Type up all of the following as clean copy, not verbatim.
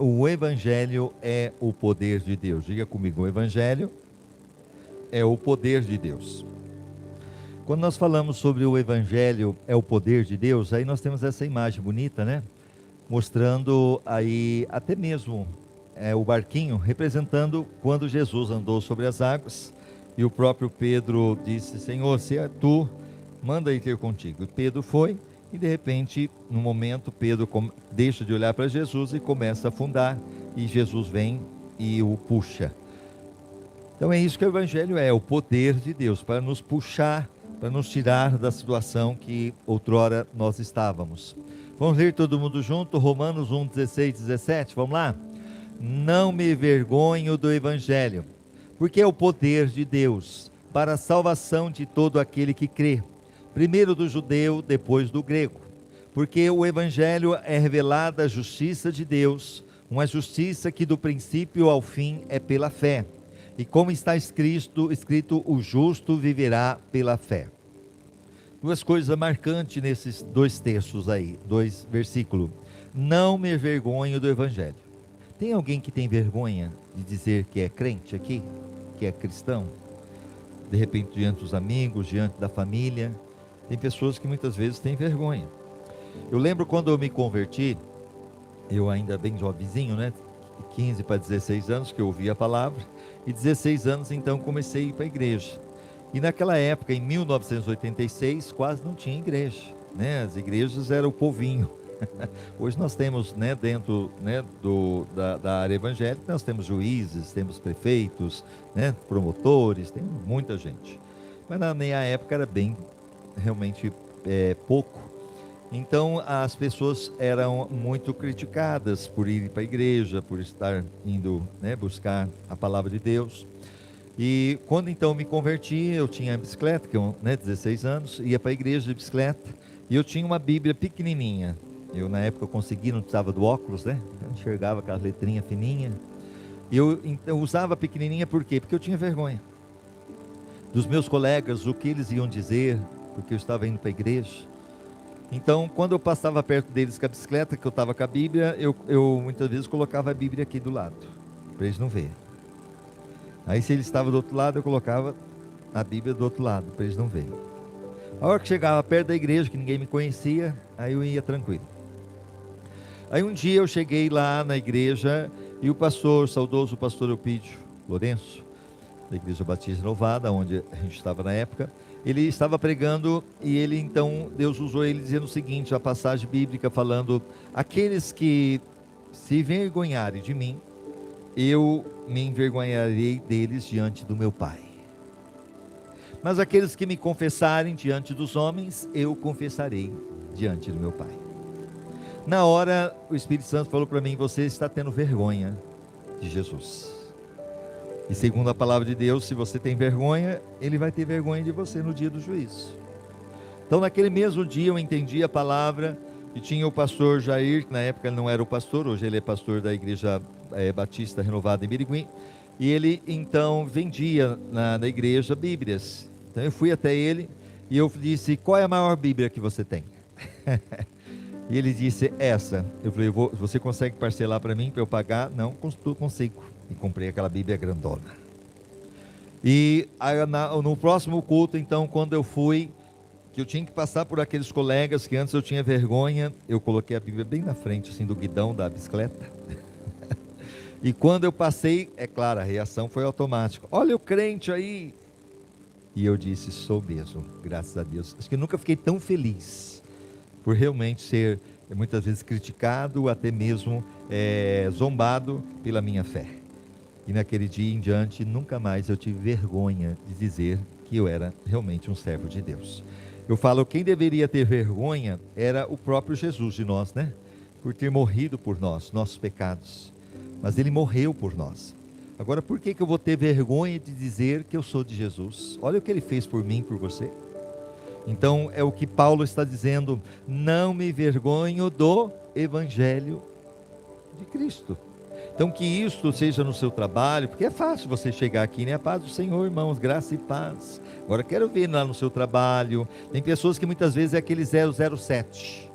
o Evangelho é o poder de Deus. Diga comigo, o Evangelho é o poder de Deus. Quando nós falamos sobre o Evangelho é o poder de Deus, aí nós temos essa imagem bonita, né? Mostrando aí até mesmo o barquinho, representando quando Jesus andou sobre as águas, e o próprio Pedro disse: Senhor, se é tu, manda ir ter contigo. E Pedro foi, e de repente, no momento, Pedro deixa de olhar para Jesus e começa a afundar, e Jesus vem e o puxa. Então é isso que o Evangelho é, o poder de Deus, para nos puxar, para nos tirar da situação que outrora nós estávamos. Vamos ler todo mundo junto, Romanos 1, 16, 17, vamos lá? Não me envergonho do Evangelho, porque é o poder de Deus, para a salvação de todo aquele que crê, primeiro do judeu, depois do grego. Porque o Evangelho é revelada a justiça de Deus, uma justiça que do princípio ao fim é pela fé. E como está escrito, o justo viverá pela fé. Duas coisas marcantes nesses dois textos aí, dois versículos. Não me envergonho do Evangelho. Tem alguém que tem vergonha de dizer que é crente aqui? Que é cristão? De repente diante dos amigos, diante da família. Tem pessoas que muitas vezes têm vergonha. Eu lembro quando eu me converti, eu ainda bem jovenzinho, né? 15 para 16 anos que eu ouvi a palavra. E 16 anos então comecei a ir para a igreja. E naquela época, em 1986, quase não tinha igreja, né? As igrejas eram o povinho. Hoje nós temos, né, dentro, né, da área evangélica, nós temos juízes, temos prefeitos, né, promotores, tem muita gente. Mas na minha época era bem, realmente pouco. Então as pessoas eram muito criticadas por ir para a igreja, por estar indo, né, buscar a palavra de Deus. E quando então me converti, eu tinha a bicicleta, que eu, 16 anos, ia para a igreja de bicicleta, e eu tinha uma Bíblia pequenininha. Eu na época consegui, não precisava do óculos, né? Eu enxergava aquela letrinha fininha. E eu usava pequenininha por quê? Porque eu tinha vergonha dos meus colegas, o que eles iam dizer, porque eu estava indo para a igreja. Então, quando eu passava perto deles com a bicicleta, que eu estava com a Bíblia, eu muitas vezes colocava a Bíblia aqui do lado, para eles não verem. Aí se ele estava do outro lado, eu colocava a Bíblia do outro lado, para eles não verem. A hora que chegava perto da igreja, que ninguém me conhecia, aí eu ia tranquilo. Aí um dia eu cheguei lá na igreja, e o pastor, saudoso pastor Eupídio Lourenço, da Igreja Batista Renovada, onde a gente estava na época, ele estava pregando, e ele então, Deus usou ele dizendo o seguinte, a passagem bíblica falando: aqueles que se envergonharem de mim, eu me envergonharei deles diante do meu Pai. Mas aqueles que me confessarem diante dos homens, eu confessarei diante do meu Pai. Na hora, o Espírito Santo falou para mim: você está tendo vergonha de Jesus. E segundo a palavra de Deus, se você tem vergonha, Ele vai ter vergonha de você no dia do juízo. Então naquele mesmo dia eu entendi a palavra, e tinha o pastor Jair, que na época ele não era o pastor, hoje ele é pastor da Igreja Batista Renovada em Birigui, e ele então vendia na igreja Bíblias. Então eu fui até ele, e eu disse: qual é a maior Bíblia que você tem? E ele disse: essa. Eu falei: você consegue parcelar para mim, para eu pagar? Não, consigo. E comprei aquela Bíblia grandona. E no próximo culto, então, quando eu fui, que eu tinha que passar por aqueles colegas que antes eu tinha vergonha, eu coloquei a Bíblia bem na frente, assim, do guidão da bicicleta. E quando eu passei, é claro, a reação foi automática: olha o crente aí. E eu disse: sou mesmo, graças a Deus. Acho que nunca fiquei tão feliz por realmente ser muitas vezes criticado, até mesmo zombado pela minha fé. E naquele dia em diante, nunca mais eu tive vergonha de dizer que eu era realmente um servo de Deus. Eu falo, quem deveria ter vergonha era o próprio Jesus de nós, né? Por ter morrido por nós, nossos pecados. Mas Ele morreu por nós. Agora, por que eu vou ter vergonha de dizer que eu sou de Jesus? Olha o que Ele fez por mim, por você. Então, é o que Paulo está dizendo: não me envergonho do Evangelho de Cristo. Então, que isto seja no seu trabalho, porque é fácil você chegar aqui, né? A paz do Senhor, irmãos, graça e paz. Agora, quero ver lá no seu trabalho. Tem pessoas que muitas vezes é aquele 007.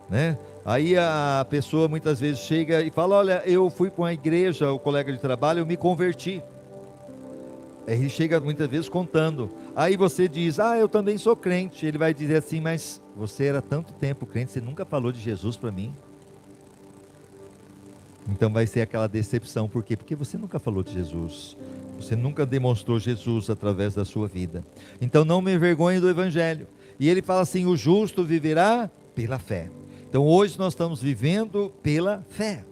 né? Aí a pessoa muitas vezes chega e fala: olha, eu fui para uma igreja, o colega de trabalho, eu me converti. Ele chega muitas vezes contando. Aí você diz: ah, eu também sou crente. Ele vai dizer assim: mas você era tanto tempo crente, você nunca falou de Jesus para mim. Então vai ser aquela decepção. Por quê? Porque você nunca falou de Jesus. Você nunca demonstrou Jesus através da sua vida. Então não me envergonhe do Evangelho. E ele fala assim: o justo viverá pela fé. Então hoje nós estamos vivendo pela fé.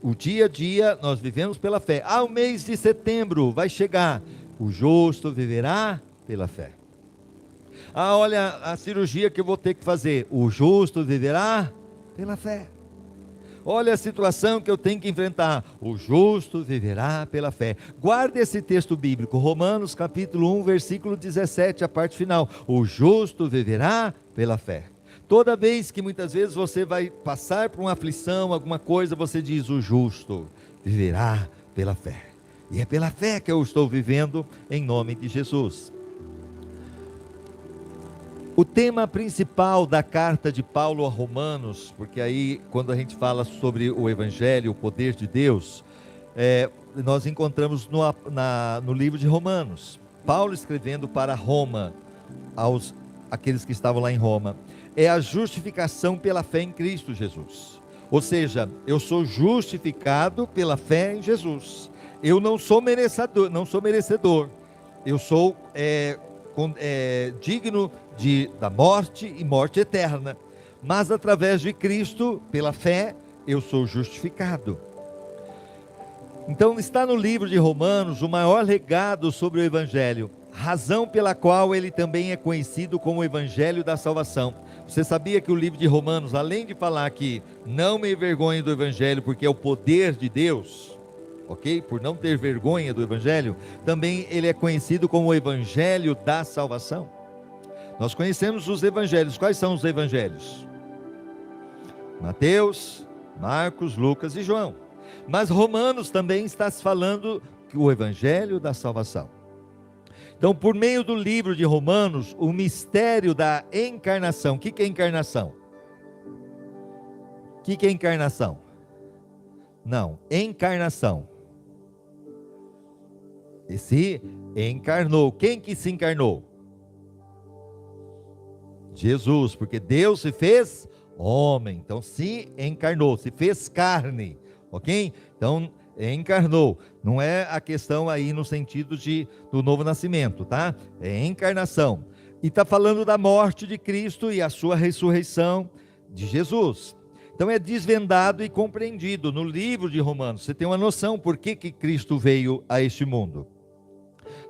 O dia a dia nós vivemos pela fé. O mês de setembro vai chegar. O justo viverá pela fé. Olha a cirurgia que eu vou ter que fazer. O justo viverá pela fé. Olha a situação que eu tenho que enfrentar. O justo viverá pela fé. Guarde esse texto bíblico, Romanos capítulo 1, versículo 17, a parte final. O justo viverá pela fé. Toda vez que muitas vezes você vai passar por uma aflição, alguma coisa, você diz: o justo viverá pela fé. E é pela fé que eu estou vivendo, em nome de Jesus. O tema principal da carta de Paulo a Romanos, porque aí quando a gente fala sobre o Evangelho, o poder de Deus, nós encontramos no livro de Romanos. Paulo escrevendo para Roma, aqueles que estavam lá em Roma, é a justificação pela fé em Cristo Jesus. Ou seja, eu sou justificado pela fé em Jesus. Eu não sou merecedor. Eu sou digno da morte e morte eterna. Mas através de Cristo, pela fé, eu sou justificado. Então está no livro de Romanos o maior legado sobre o Evangelho, razão pela qual ele também é conhecido como o Evangelho da Salvação. Você sabia que o livro de Romanos, além de falar que não me envergonhe do Evangelho, porque é o poder de Deus, ok? Por não ter vergonha do Evangelho, também ele é conhecido como o Evangelho da Salvação. Nós conhecemos os Evangelhos. Quais são os Evangelhos? Mateus, Marcos, Lucas e João. Mas Romanos também está se falando que o Evangelho da Salvação. Então, por meio do livro de Romanos, o mistério da encarnação. O que é encarnação? O que é encarnação? Não, encarnação. E se encarnou. Quem que se encarnou? Jesus, porque Deus se fez homem. Então se encarnou, se fez carne, ok? Então encarnou. Não é a questão aí no sentido do novo nascimento, tá? É encarnação. E está falando da morte de Cristo e a sua ressurreição de Jesus. Então é desvendado e compreendido no livro de Romanos. Você tem uma noção por que Cristo veio a este mundo.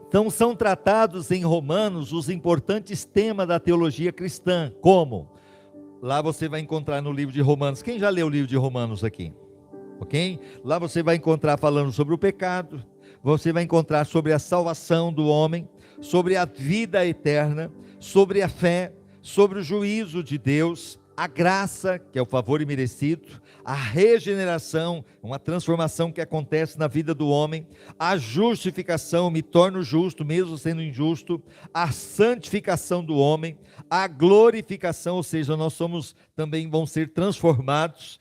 Então são tratados em Romanos os importantes temas da teologia cristã. Como? Lá você vai encontrar no livro de Romanos. Quem já leu o livro de Romanos aqui? Ok? Lá você vai encontrar falando sobre o pecado. Você vai encontrar sobre a salvação do homem, sobre a vida eterna, sobre a fé, sobre o juízo de Deus, a graça, que é o favor imerecido, a regeneração, uma transformação que acontece na vida do homem, a justificação, me torno justo mesmo sendo injusto, a santificação do homem, a glorificação, ou seja, nós também vamos ser transformados,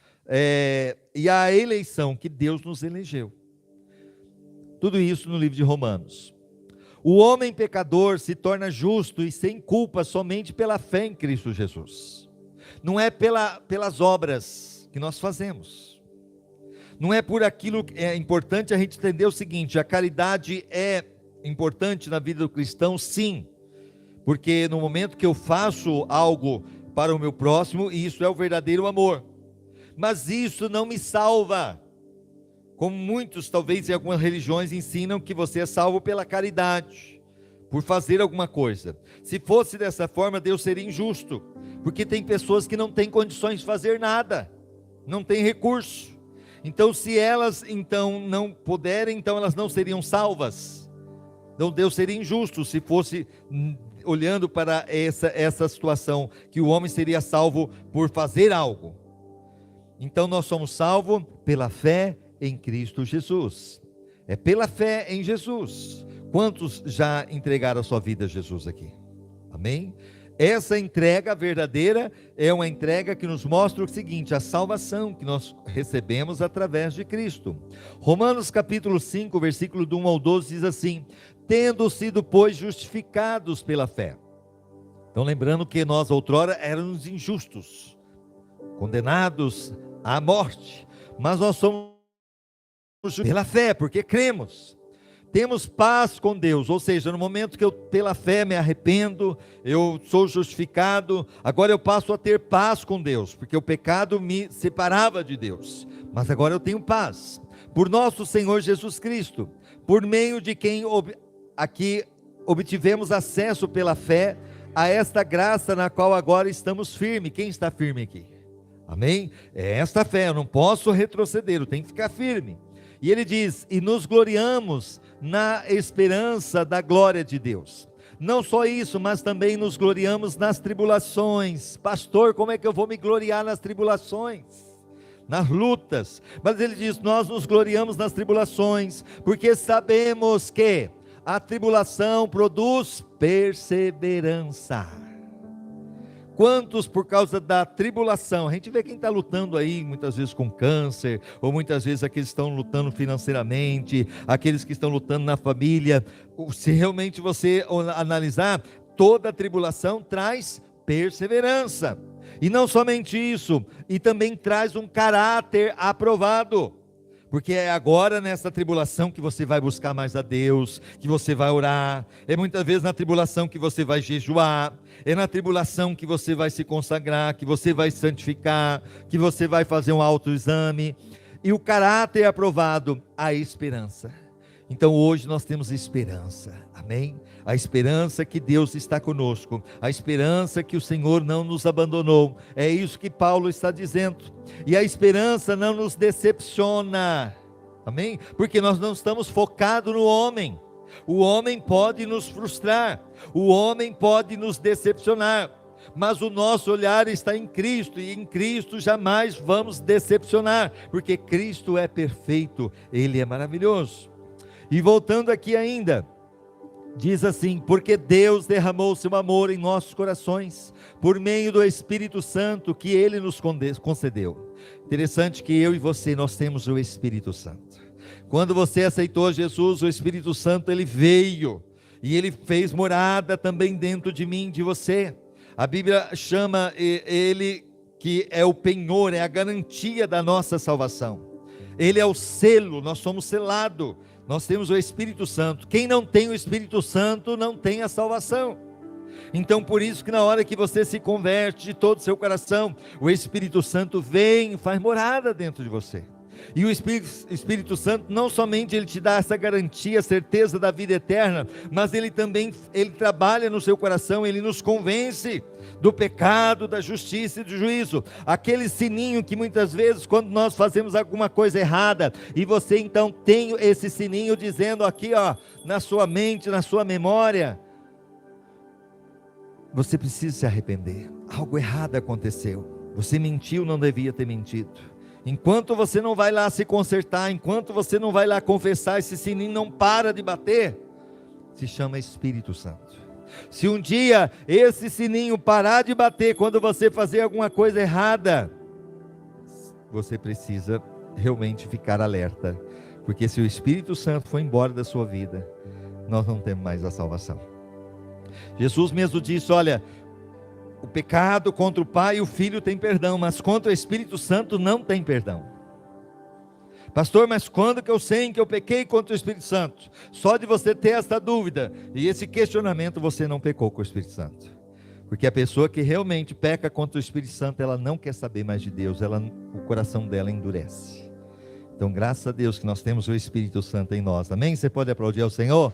e a eleição que Deus nos elegeu. Tudo isso no livro de Romanos. O homem pecador se torna justo e sem culpa somente pela fé em Cristo Jesus. Não é pelas obras que nós fazemos. Não é por aquilo. É importante a gente entender o seguinte: a caridade é importante na vida do cristão, sim, porque no momento que eu faço algo para o meu próximo, isso é o verdadeiro amor. Mas isso não me salva, como muitos talvez em algumas religiões ensinam que você é salvo pela caridade, por fazer alguma coisa. Se fosse dessa forma, Deus seria injusto, porque tem pessoas que não têm condições de fazer nada, não têm recurso. Então se elas não puderem, então elas não seriam salvas. Então Deus seria injusto se fosse olhando para essa situação, que o homem seria salvo por fazer algo. Então nós somos salvos pela fé em Cristo Jesus. É pela fé em Jesus. Quantos já entregaram a sua vida a Jesus aqui? Amém? Essa entrega verdadeira é uma entrega que nos mostra o seguinte: a salvação que nós recebemos através de Cristo. Romanos capítulo 5, versículo do 1 ao 12 diz assim: tendo sido, pois, justificados pela fé. Então, lembrando que nós outrora éramos injustos, condenados à morte, mas nós somos pela fé, porque cremos. Temos paz com Deus, ou seja, no momento que eu pela fé me arrependo, eu sou justificado, agora eu passo a ter paz com Deus, porque o pecado me separava de Deus, mas agora eu tenho paz, por nosso Senhor Jesus Cristo, por meio de quem aqui obtivemos acesso pela fé a esta graça na qual agora estamos firmes. Quem está firme aqui? Amém? É esta fé, eu não posso retroceder, eu tenho que ficar firme. E ele diz: e nos gloriamos na esperança da glória de Deus. Não só isso, mas também nos gloriamos nas tribulações. Pastor, como é que eu vou me gloriar nas tribulações? Nas lutas. Mas ele diz: nós nos gloriamos nas tribulações, porque sabemos que a tribulação produz perseverança. Quantos por causa da tribulação, a gente vê quem está lutando aí muitas vezes com câncer, ou muitas vezes aqueles que estão lutando financeiramente, aqueles que estão lutando na família. Se realmente você analisar, toda tribulação traz perseverança, e não somente isso, e também traz um caráter aprovado. Porque é agora nessa tribulação que você vai buscar mais a Deus, que você vai orar, é muitas vezes na tribulação que você vai jejuar, é na tribulação que você vai se consagrar, que você vai santificar, que você vai fazer um autoexame, e o caráter aprovado, a esperança. Então hoje nós temos esperança, amém? A esperança que Deus está conosco, a esperança que o Senhor não nos abandonou, é isso que Paulo está dizendo, e a esperança não nos decepciona, amém? Porque nós não estamos focados no homem. O homem pode nos frustrar, o homem pode nos decepcionar, mas o nosso olhar está em Cristo, e em Cristo jamais vamos decepcionar, porque Cristo é perfeito, Ele é maravilhoso. E voltando aqui ainda, diz assim: porque Deus derramou seu amor em nossos corações, por meio do Espírito Santo que Ele nos concedeu. Interessante que eu e você, nós temos o Espírito Santo. Quando você aceitou Jesus, o Espírito Santo, Ele veio, e Ele fez morada também dentro de mim, de você. A Bíblia chama Ele, que é o penhor, é a garantia da nossa salvação. Ele é o selo, nós somos selados. Nós temos o Espírito Santo. Quem não tem o Espírito Santo não tem a salvação. Então por isso que na hora que você se converte de todo o seu coração, o Espírito Santo vem e faz morada dentro de você. E o Espírito Santo não somente ele te dá essa garantia, certeza da vida eterna, mas ele também trabalha no seu coração, ele nos convence do pecado, da justiça e do juízo. Aquele sininho que muitas vezes quando nós fazemos alguma coisa errada, e você então tem esse sininho dizendo aqui, ó, na sua mente, na sua memória, você precisa se arrepender, algo errado aconteceu, você mentiu, não devia ter mentido. Enquanto você não vai lá se consertar, enquanto você não vai lá confessar, esse sininho não para de bater. Se chama Espírito Santo. Se um dia esse sininho parar de bater quando você fazer alguma coisa errada, você precisa realmente ficar alerta, porque se o Espírito Santo for embora da sua vida, nós não temos mais a salvação. Jesus mesmo disse: olha, o pecado contra o Pai e o Filho tem perdão, mas contra o Espírito Santo não tem perdão. Pastor, mas quando que eu sei que eu pequei contra o Espírito Santo? Só de você ter essa dúvida e esse questionamento, você não pecou com o Espírito Santo. Porque a pessoa que realmente peca contra o Espírito Santo, ela não quer saber mais de Deus, o coração dela endurece. Então graças a Deus que nós temos o Espírito Santo em nós, amém? Você pode aplaudir ao Senhor?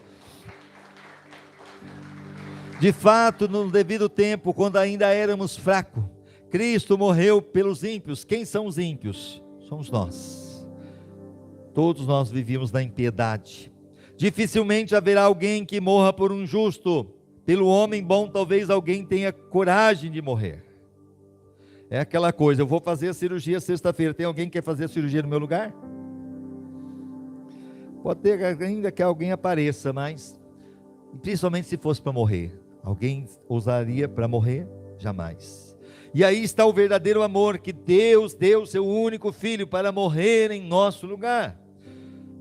De fato, no devido tempo, quando ainda éramos fracos, Cristo morreu pelos ímpios. Quem são os ímpios? Somos nós. Todos nós vivíamos na impiedade. Dificilmente haverá alguém que morra por um justo. Pelo homem bom, talvez alguém tenha coragem de morrer. É aquela coisa: eu vou fazer a cirurgia sexta-feira. Tem alguém que quer fazer a cirurgia no meu lugar? Pode ter ainda que alguém apareça, mas principalmente se fosse para morrer. Alguém ousaria para morrer? Jamais. E aí está o verdadeiro amor, que Deus deu seu único filho para morrer em nosso lugar.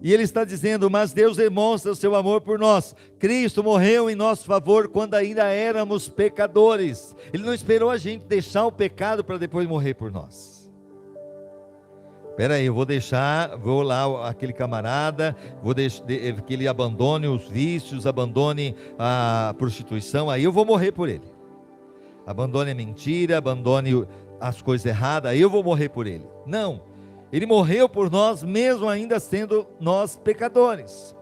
E ele está dizendo, mas Deus demonstra o seu amor por nós. Cristo morreu em nosso favor quando ainda éramos pecadores. Ele não esperou a gente deixar o pecado para depois morrer por nós. Espera aí, eu vou lá aquele camarada, que ele abandone os vícios, abandone a prostituição, aí eu vou morrer por ele. Abandone a mentira, abandone as coisas erradas, aí eu vou morrer por ele. Não, ele morreu por nós, mesmo ainda sendo nós pecadores.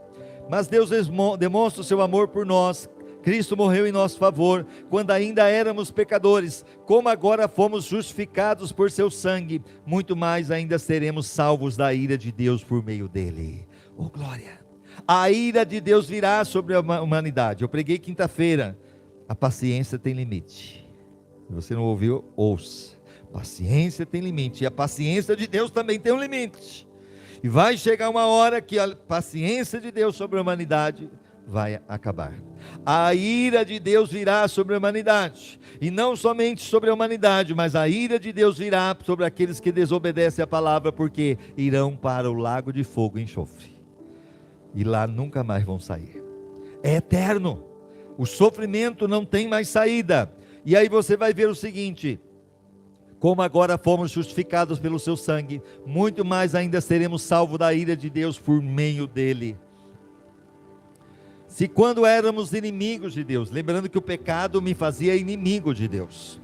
Mas Deus demonstra o seu amor por nós. Cristo morreu em nosso favor, quando ainda éramos pecadores. Como agora fomos justificados por seu sangue, muito mais ainda seremos salvos da ira de Deus por meio dele. Oh glória! A ira de Deus virá sobre a humanidade. Eu preguei quinta-feira, a paciência tem limite. Se você não ouviu, ouça. Paciência tem limite, e a paciência de Deus também tem um limite. E vai chegar uma hora que a paciência de Deus sobre a humanidade vai acabar. A ira de Deus virá sobre a humanidade, e não somente sobre a humanidade, mas a ira de Deus virá sobre aqueles que desobedecem a palavra, porque irão para o lago de fogo e enxofre, e lá nunca mais vão sair. É eterno, o sofrimento não tem mais saída. E aí você vai ver o seguinte: como agora fomos justificados pelo seu sangue, muito mais ainda seremos salvos da ira de Deus por meio dele. Se quando éramos inimigos de Deus, lembrando que o pecado me fazia inimigo de Deus,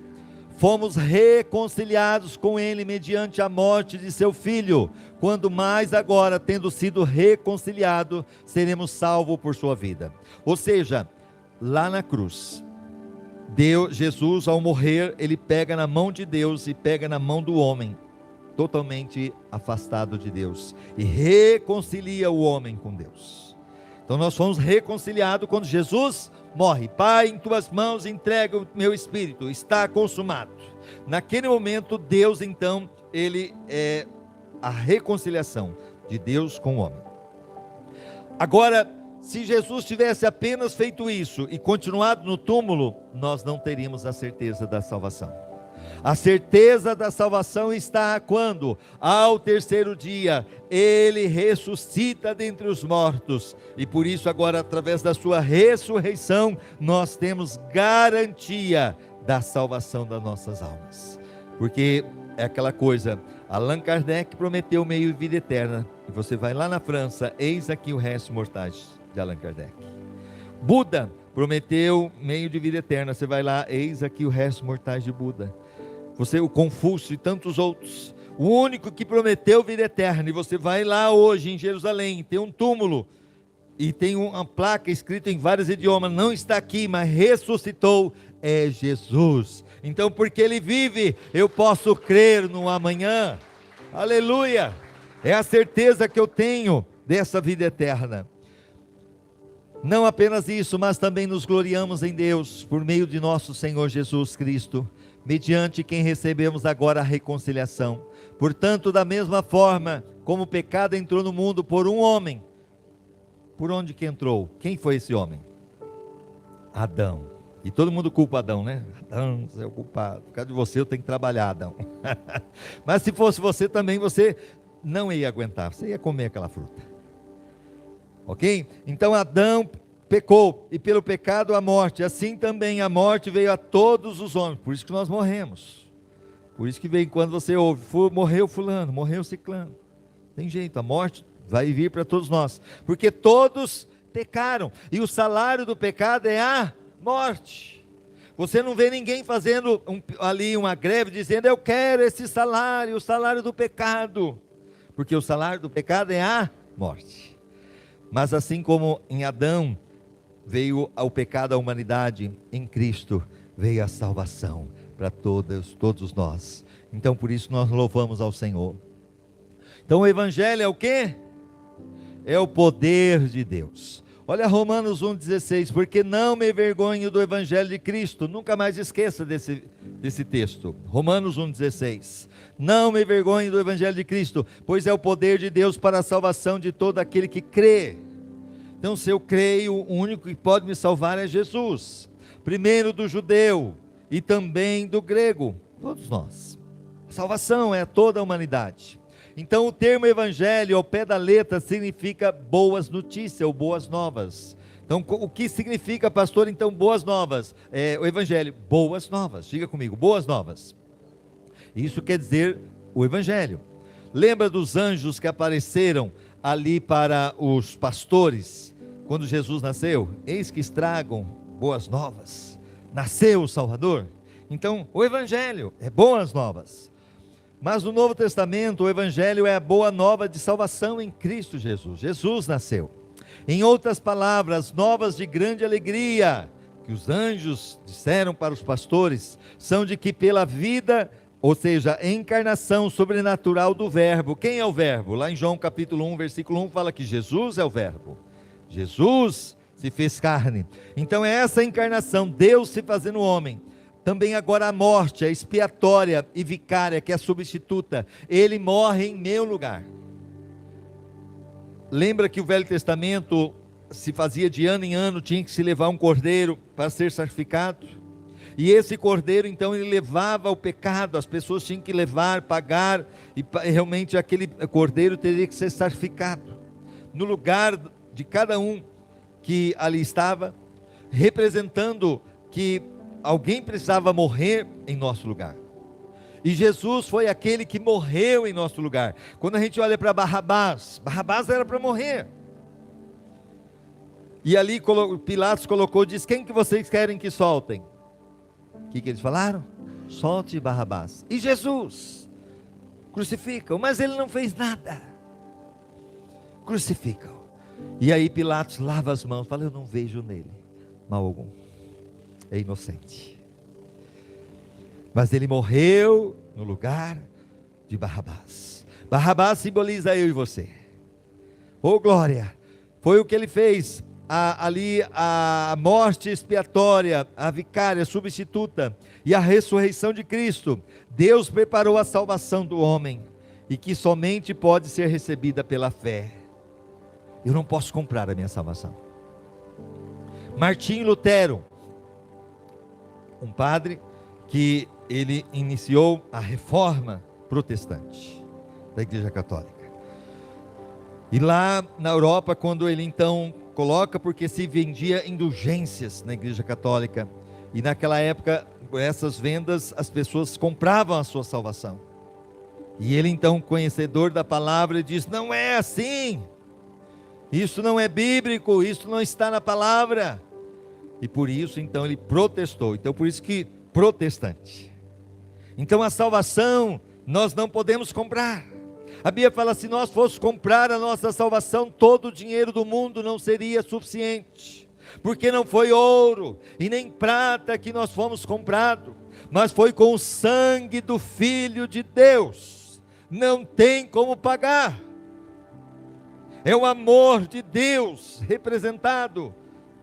fomos reconciliados com ele mediante a morte de seu filho, quando mais agora, tendo sido reconciliados, seremos salvos por sua vida. Ou seja, lá na cruz, Jesus, ao morrer, ele pega na mão de Deus e pega na mão do homem, totalmente afastado de Deus, e reconcilia o homem com Deus. Então nós fomos reconciliados quando Jesus morre. Pai, em tuas mãos entrego o meu espírito, está consumado. Naquele momento, Deus então, ele é a reconciliação de Deus com o homem. Agora, se Jesus tivesse apenas feito isso e continuado no túmulo, nós não teríamos a certeza da salvação. A certeza da salvação está quando, ao terceiro dia, ele ressuscita dentre os mortos, e por isso agora, através da sua ressurreição, nós temos garantia da salvação das nossas almas. Porque é aquela coisa, Allan Kardec prometeu meio vida eterna, e você vai lá na França, eis aqui o resto mortais de Allan Kardec. Buda prometeu meio de vida eterna, você vai lá, eis aqui o resto mortais de Buda. O Confúcio e tantos outros, o único que prometeu vida eterna, e você vai lá hoje em Jerusalém, tem um túmulo, e tem uma placa escrita em vários idiomas, não está aqui, mas ressuscitou, é Jesus. Então, porque ele vive, eu posso crer no amanhã, aleluia, é a certeza que eu tenho dessa vida eterna. Não apenas isso, mas também nos gloriamos em Deus, por meio de nosso Senhor Jesus Cristo, mediante quem recebemos agora a reconciliação. Portanto, da mesma forma como o pecado entrou no mundo por um homem, por onde que entrou? Quem foi esse homem? Adão. E todo mundo culpa Adão, né? Adão, você é o culpado, por causa de você eu tenho que trabalhar, Adão. Mas se fosse você também, você não ia aguentar, você ia comer aquela fruta. Ok? Então Adão pecou, e pelo pecado a morte, assim também a morte veio a todos os homens, por isso que nós morremos, por isso que vem quando você ouve, morreu fulano, morreu ciclano, tem jeito, a morte vai vir para todos nós, porque todos pecaram, e o salário do pecado é a morte. Você não vê ninguém fazendo ali uma greve, dizendo, eu quero esse salário, o salário do pecado, porque o salário do pecado é a morte. Mas assim como em Adão veio o pecado à humanidade, em Cristo veio a salvação para todos nós. Então por isso nós louvamos ao Senhor. Então o Evangelho é o quê? É o poder de Deus. Olha Romanos 1,16, porque não me envergonho do Evangelho de Cristo. Nunca mais esqueça desse texto. Romanos 1,16. Não me envergonho do Evangelho de Cristo, pois é o poder de Deus para a salvação de todo aquele que crê. Então se eu creio, o único que pode me salvar é Jesus. primeiro do judeu e também do grego, todos nós. Salvação é toda a humanidade. Então o termo evangelho ao pé da letra significa boas notícias ou boas novas. Então o que significa, pastor, então boas novas? O evangelho, boas novas, diga comigo, boas novas. Isso quer dizer o evangelho. Lembra dos anjos que apareceram ali para os pastores, quando Jesus nasceu? Eis que estragam boas novas, nasceu o Salvador. Então o evangelho é boas novas. Mas no Novo Testamento, o evangelho é a boa nova de salvação em Cristo Jesus. Jesus nasceu. Em outras palavras, novas de grande alegria, que os anjos disseram para os pastores, são de que pela vida, ou seja, a encarnação sobrenatural do verbo. Quem é o verbo? Lá em João capítulo 1, versículo 1, fala que Jesus é o verbo. Jesus se fez carne. Então é essa encarnação, Deus se fazendo homem. Também agora a morte, a expiatória e vicária, que é a substituta. Ele morre em meu lugar. Lembra que o Velho Testamento se fazia de ano em ano, tinha que se levar um cordeiro para ser sacrificado. E esse cordeiro, então, ele levava o pecado, as pessoas tinham que levar, pagar, e realmente aquele cordeiro teria que ser sacrificado. No lugar de cada um que ali estava, representando que alguém precisava morrer em nosso lugar. E Jesus foi aquele que morreu em nosso lugar. Quando a gente olha para Barrabás, Barrabás era para morrer. E ali Pilatos colocou, diz: quem que vocês querem que soltem? O que eles falaram? Solte Barrabás. E Jesus? Crucificam, mas ele não fez nada. Crucificam. E aí Pilatos lava as mãos, fala: eu não vejo nele mal algum. É inocente. Mas ele morreu no lugar de Barrabás. Barrabás simboliza eu e você. Oh glória! Foi o que ele fez ali, a morte expiatória, a vicária, substituta, e a ressurreição de Cristo. Deus preparou a salvação do homem, e que somente pode ser recebida pela fé. Eu não posso comprar a minha salvação. Martinho Lutero, um padre que ele iniciou a reforma protestante da Igreja Católica. E lá na Europa, quando ele então coloca, porque se vendia indulgências na Igreja Católica, e naquela época, por essas vendas, as pessoas compravam a sua salvação. E ele então, conhecedor da palavra, diz: não é assim, isso não é bíblico, isso não está na palavra. E por isso então ele protestou. Então por isso que protestante. Então a salvação nós não podemos comprar. A Bíblia fala: se nós fôssemos comprar a nossa salvação, todo o dinheiro do mundo não seria suficiente. Porque não foi ouro e nem prata que nós fomos comprados, mas foi com o sangue do Filho de Deus. Não tem como pagar. É o amor de Deus representado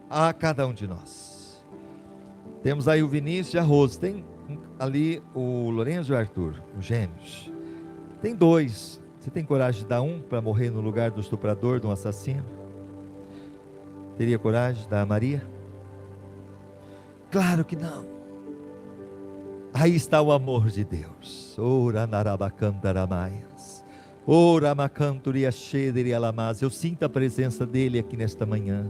a cada um de nós. Temos aí o Vinícius e a Rose. Tem ali o Lourenço e o Arthur, os gêmeos. Tem dois. Você tem coragem de dar um para morrer no lugar do estuprador, de um assassino? Teria coragem de dar a Maria? Claro que não. Aí está o amor de Deus. Ora narabacantaramaias. Ora macanturiachederialamas. Eu sinto a presença dele aqui nesta manhã.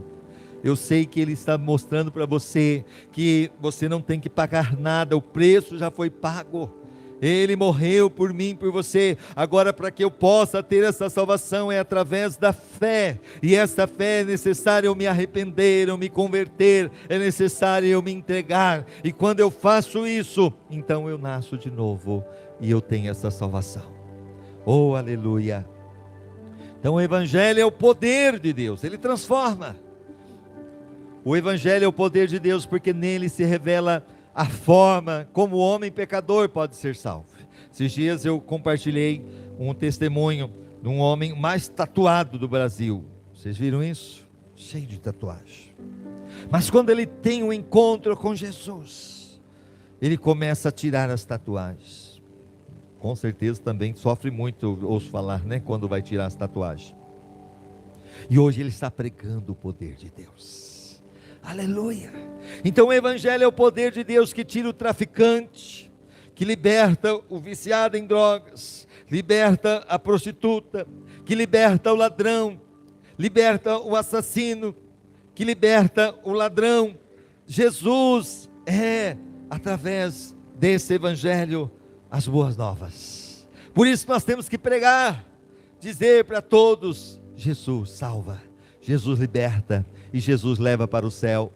Eu sei que Ele está mostrando para você que você não tem que pagar nada, o preço já foi pago. Ele morreu por mim, por você. Agora, para que eu possa ter essa salvação, é através da fé. E essa fé é necessário eu me arrepender, eu me converter, é necessário eu me entregar. E quando eu faço isso, então eu nasço de novo e eu tenho essa salvação. Oh, aleluia! Então o Evangelho é o poder de Deus, ele transforma. O Evangelho é o poder de Deus, porque nele se revela a forma como o homem pecador pode ser salvo. Esses dias eu compartilhei um testemunho de um homem mais tatuado do Brasil. Vocês viram isso? Cheio de tatuagem. Mas quando ele tem um encontro com Jesus, ele começa a tirar as tatuagens. Com certeza também sofre muito, ouço falar, né? Quando vai tirar as tatuagens. E hoje ele está pregando o poder de Deus. Aleluia. Então o evangelho é o poder de Deus que tira o traficante, que liberta o viciado em drogas, liberta a prostituta, que liberta o ladrão, liberta o assassino, que liberta o ladrão. Jesus é, através desse evangelho, as boas novas. Por isso nós temos que pregar, dizer para todos: Jesus salva, Jesus liberta e Jesus leva para o céu.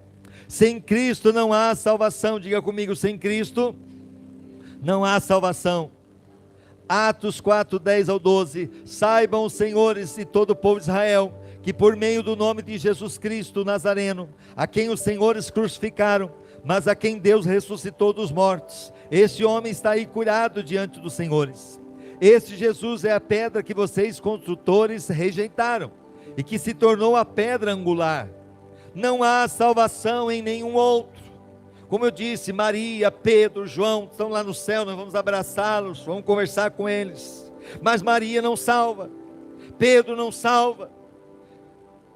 Sem Cristo não há salvação. Diga comigo: sem Cristo não há salvação. Atos 4, 10 ao 12. Saibam os senhores e todo o povo de Israel, que por meio do nome de Jesus Cristo Nazareno, a quem os senhores crucificaram, mas a quem Deus ressuscitou dos mortos, este homem está aí curado diante dos senhores. Este Jesus é a pedra que vocês construtores rejeitaram, e que se tornou a pedra angular. Não há salvação em nenhum outro. Como eu disse, Maria, Pedro, João estão lá no céu, nós vamos abraçá-los, vamos conversar com eles. Mas Maria não salva, Pedro não salva,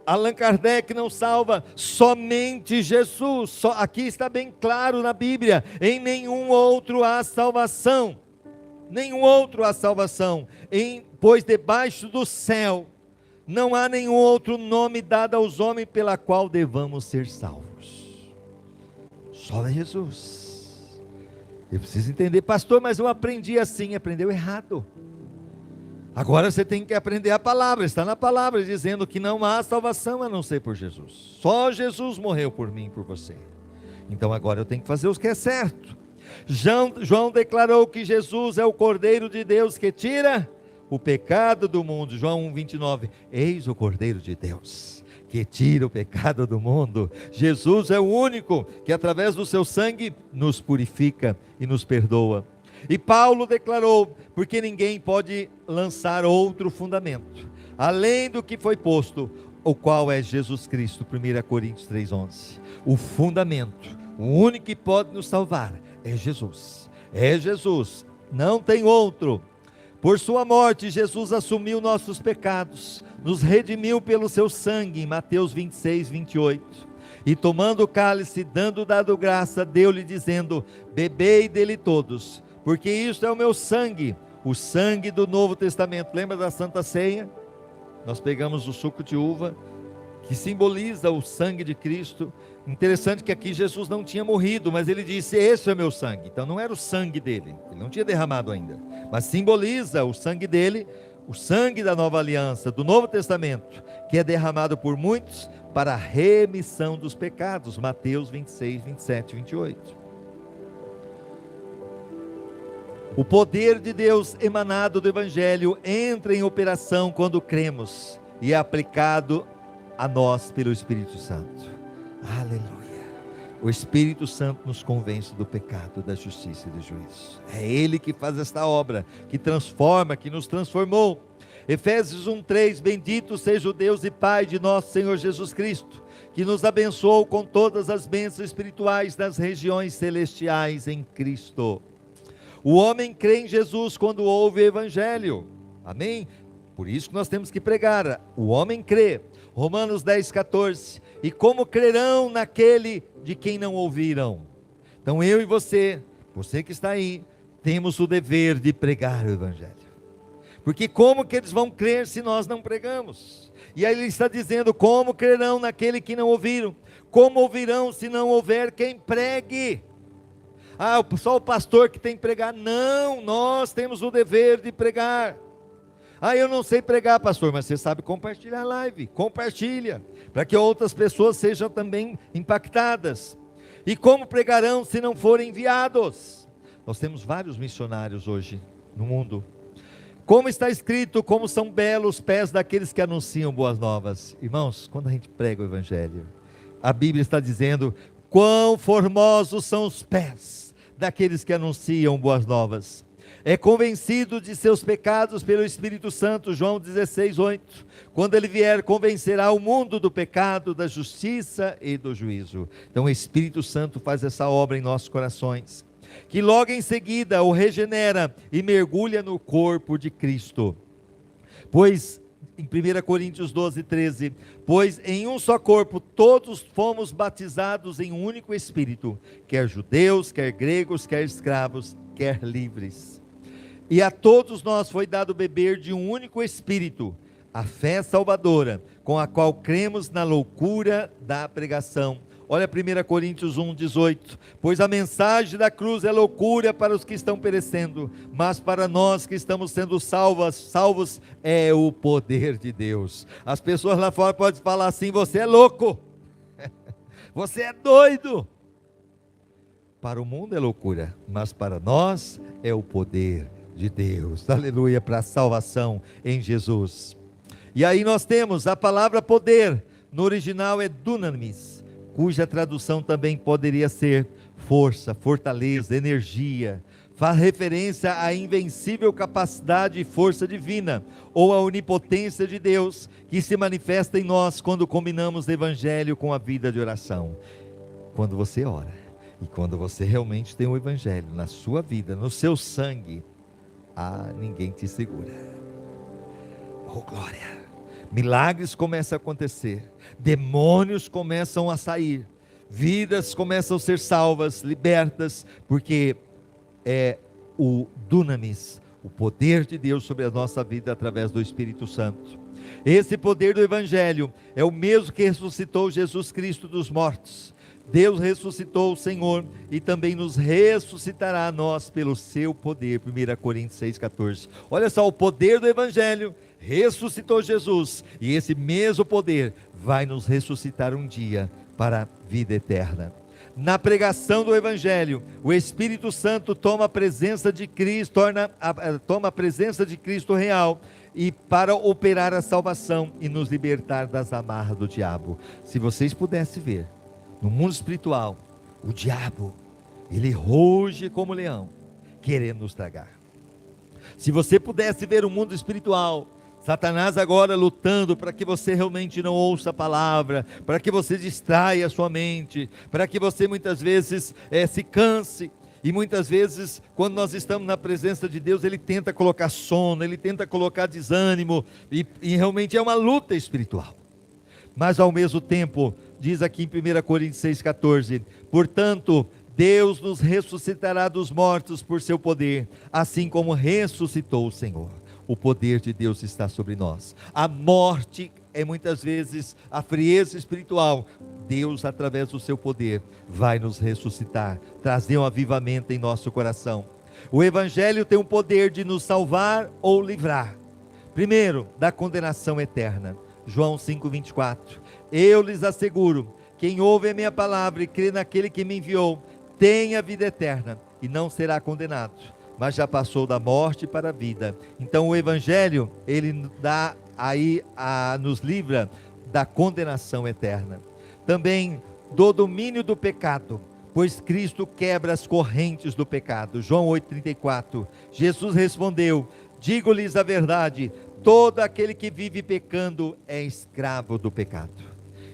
Allan Kardec não salva, somente Jesus. Aqui está bem claro na Bíblia: em nenhum outro há salvação, nenhum outro há salvação, pois debaixo do céu não há nenhum outro nome dado aos homens pela qual devamos ser salvos. Só é Jesus. Eu preciso entender, pastor, mas eu aprendi assim. Aprendeu errado. Agora você tem que aprender a palavra. Está na palavra dizendo que não há salvação a não ser por Jesus. Só Jesus morreu por mim e por você. Então agora eu tenho que fazer o que é certo. João declarou que Jesus é o Cordeiro de Deus que tira o pecado do mundo. João 1,29. Eis o Cordeiro de Deus que tira o pecado do mundo. Jesus é o único que através do seu sangue nos purifica e nos perdoa. E Paulo declarou: porque ninguém pode lançar outro fundamento além do que foi posto, o qual é Jesus Cristo. 1 Coríntios 3,11. O fundamento, o único que pode nos salvar é Jesus. É Jesus, não tem outro. Por sua morte, Jesus assumiu nossos pecados, nos redimiu pelo seu sangue, em Mateus 26, 28. E tomando o cálice, dado graça, deu-lhe dizendo: bebei dele todos, porque isto é o meu sangue, o sangue do Novo Testamento. Lembra da Santa Ceia? Nós pegamos o suco de uva, que simboliza o sangue de Cristo. Interessante que aqui Jesus não tinha morrido, mas ele disse: esse é meu sangue. Então não era o sangue dele, ele não tinha derramado ainda, mas simboliza o sangue dele, o sangue da nova aliança, do Novo Testamento, que é derramado por muitos para a remissão dos pecados. Mateus 26, 27, 28. O poder de Deus emanado do Evangelho entra em operação quando cremos, e é aplicado a nós pelo Espírito Santo. Aleluia. O Espírito Santo nos convence do pecado, da justiça e do juízo. É Ele que faz esta obra, que transforma, que nos transformou. Efésios 1:3. Bendito seja o Deus e Pai de nosso Senhor Jesus Cristo, que nos abençoou com todas as bênçãos espirituais nas regiões celestiais em Cristo. O homem crê em Jesus quando ouve o Evangelho. Amém? Por isso que nós temos que pregar. O homem crê. Romanos 10:14. E como crerão naquele de quem não ouviram? Então eu e você que está aí, temos o dever de pregar o Evangelho. Porque como que eles vão crer se nós não pregamos? E aí ele está dizendo: como crerão naquele que não ouviram? Como ouvirão se não houver quem pregue? Ah, só o pastor que tem que pregar. Não, nós temos o dever de pregar. Ah, eu não sei pregar, pastor, mas você sabe compartilhar a live. Compartilha, para que outras pessoas sejam também impactadas. E como pregarão se não forem enviados? Nós temos vários missionários hoje no mundo. Como está escrito: como são belos os pés daqueles que anunciam boas novas. Irmãos, quando a gente prega o Evangelho, a Bíblia está dizendo: quão formosos são os pés daqueles que anunciam boas novas. É convencido de seus pecados pelo Espírito Santo. João 16:8. Quando ele vier, convencerá o mundo do pecado, da justiça e do juízo. Então o Espírito Santo faz essa obra em nossos corações, que logo em seguida o regenera e mergulha no corpo de Cristo. Pois em 1 Coríntios 12, 13, pois em um só corpo todos fomos batizados em um único Espírito, quer judeus, quer gregos, quer escravos, quer livres. E a todos nós foi dado beber de um único Espírito, a fé salvadora, com a qual cremos na loucura da pregação. Olha 1 Coríntios 1, 18, pois a mensagem da cruz é loucura para os que estão perecendo, mas para nós que estamos sendo salvos é o poder de Deus. As pessoas lá fora podem falar assim: você é louco, você é doido. Para o mundo é loucura, mas para nós é o poder de Deus, aleluia, para a salvação em Jesus. E aí nós temos a palavra poder, no original é dunamis, cuja tradução também poderia ser força, fortaleza, energia, faz referência à invencível capacidade e força divina, ou à onipotência de Deus, que se manifesta em nós quando combinamos o Evangelho com a vida de oração. Quando você ora, e quando você realmente tem o Evangelho na sua vida, no seu sangue, ninguém te segura. Oh glória! Milagres começam a acontecer, demônios começam a sair, vidas começam a ser salvas, libertas, porque é o dunamis, o poder de Deus sobre a nossa vida através do Espírito Santo. Esse poder do Evangelho é o mesmo que ressuscitou Jesus Cristo dos mortos. Deus ressuscitou o Senhor e também nos ressuscitará a nós pelo seu poder. 1 Coríntios 6,14. Olha só, o poder do Evangelho ressuscitou Jesus, e esse mesmo poder vai nos ressuscitar um dia para a vida eterna. Na pregação do Evangelho, o Espírito Santo toma a presença de Cristo, toma a presença de Cristo real, e para operar a salvação e nos libertar das amarras do diabo. Se vocês pudessem ver, no mundo espiritual, o diabo, ele ruge como leão, querendo nos tragar. Se você pudesse ver o mundo espiritual, Satanás agora lutando para que você realmente não ouça a palavra, para que você distraia a sua mente, para que você muitas vezes se canse, e muitas vezes quando nós estamos na presença de Deus, ele tenta colocar sono, ele tenta colocar desânimo, e realmente é uma luta espiritual. Mas ao mesmo tempo, diz aqui em 1 Coríntios 6,14, portanto, Deus nos ressuscitará dos mortos por seu poder, assim como ressuscitou o Senhor. O poder de Deus está sobre nós. A morte é muitas vezes a frieza espiritual. Deus, através do seu poder, vai nos ressuscitar, trazer um avivamento em nosso coração. O Evangelho tem o poder de nos salvar ou livrar. Primeiro, da condenação eterna. João 5,24. Eu lhes asseguro, quem ouve a minha palavra e crê naquele que me enviou, tem a vida eterna e não será condenado, mas já passou da morte para a vida. Então o Evangelho, ele dá aí, nos livra da condenação eterna. Também do domínio do pecado, pois Cristo quebra as correntes do pecado. João 8,34. Jesus respondeu, digo-lhes a verdade, todo aquele que vive pecando é escravo do pecado.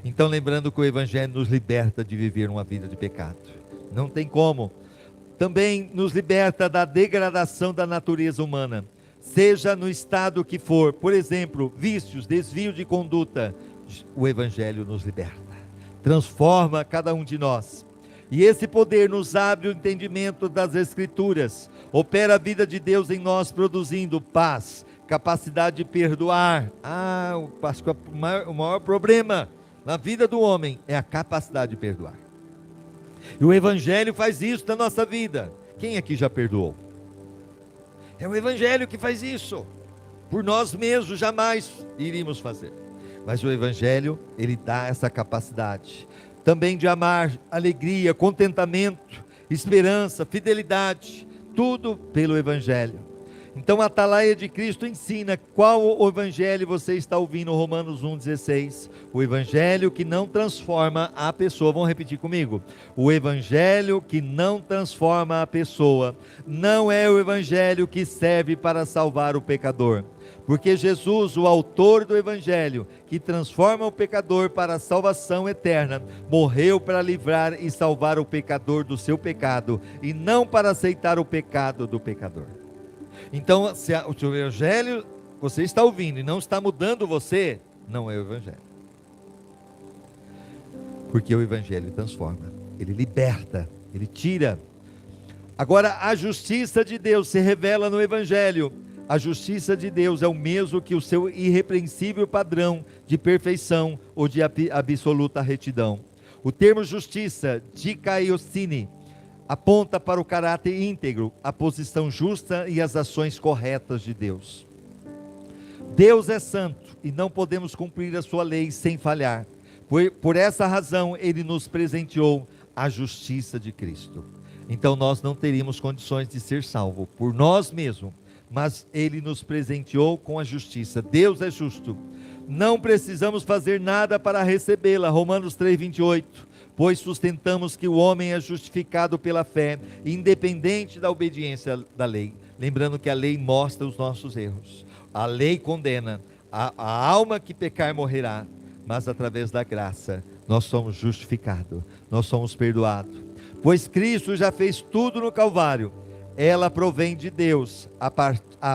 Então lembrando que o Evangelho nos liberta de viver uma vida de pecado. Não tem como. Também nos liberta da degradação da natureza humana, seja no estado que for, por exemplo, vícios, desvio de conduta. O Evangelho nos liberta, transforma cada um de nós, e esse poder nos abre o entendimento das Escrituras, opera a vida de Deus em nós, produzindo paz, capacidade de perdoar. O maior problema na vida do homem é a capacidade de perdoar. E o Evangelho faz isso na nossa vida. Quem aqui já perdoou? É o Evangelho que faz isso. Por nós mesmos jamais iríamos fazer. Mas o Evangelho, ele dá essa capacidade. Também de amar, alegria, contentamento, esperança, fidelidade. Tudo pelo Evangelho. Então a atalaia de Cristo ensina qual o Evangelho você está ouvindo. Romanos 1,16. O Evangelho que não transforma a pessoa. Vamos repetir comigo. O Evangelho que não transforma a pessoa não é o Evangelho que serve para salvar o pecador. Porque Jesus, o autor do Evangelho, que transforma o pecador para a salvação eterna, morreu para livrar e salvar o pecador do seu pecado, e não para aceitar o pecado do pecador. Então, se o Evangelho você está ouvindo e não está mudando você, não é o Evangelho. Porque o Evangelho transforma, ele liberta, ele tira. Agora, a justiça de Deus se revela no Evangelho. A justiça de Deus é o mesmo que o seu irrepreensível padrão de perfeição ou de absoluta retidão. O termo justiça, dikaiosine, aponta para o caráter íntegro, a posição justa e as ações corretas de Deus. Deus é santo e não podemos cumprir a sua lei sem falhar. Por essa razão, ele nos presenteou a justiça de Cristo. Então nós não teríamos condições de ser salvos por nós mesmos, mas ele nos presenteou com a justiça. Deus é justo. Não precisamos fazer nada para recebê-la. Romanos 3:28. Pois sustentamos que o homem é justificado pela fé, independente da obediência da lei. Lembrando que a lei mostra os nossos erros. A lei condena. A alma que pecar morrerá. Mas através da graça, nós somos justificados. Nós somos perdoados. Pois Cristo já fez tudo no Calvário. Ela provém de Deus, a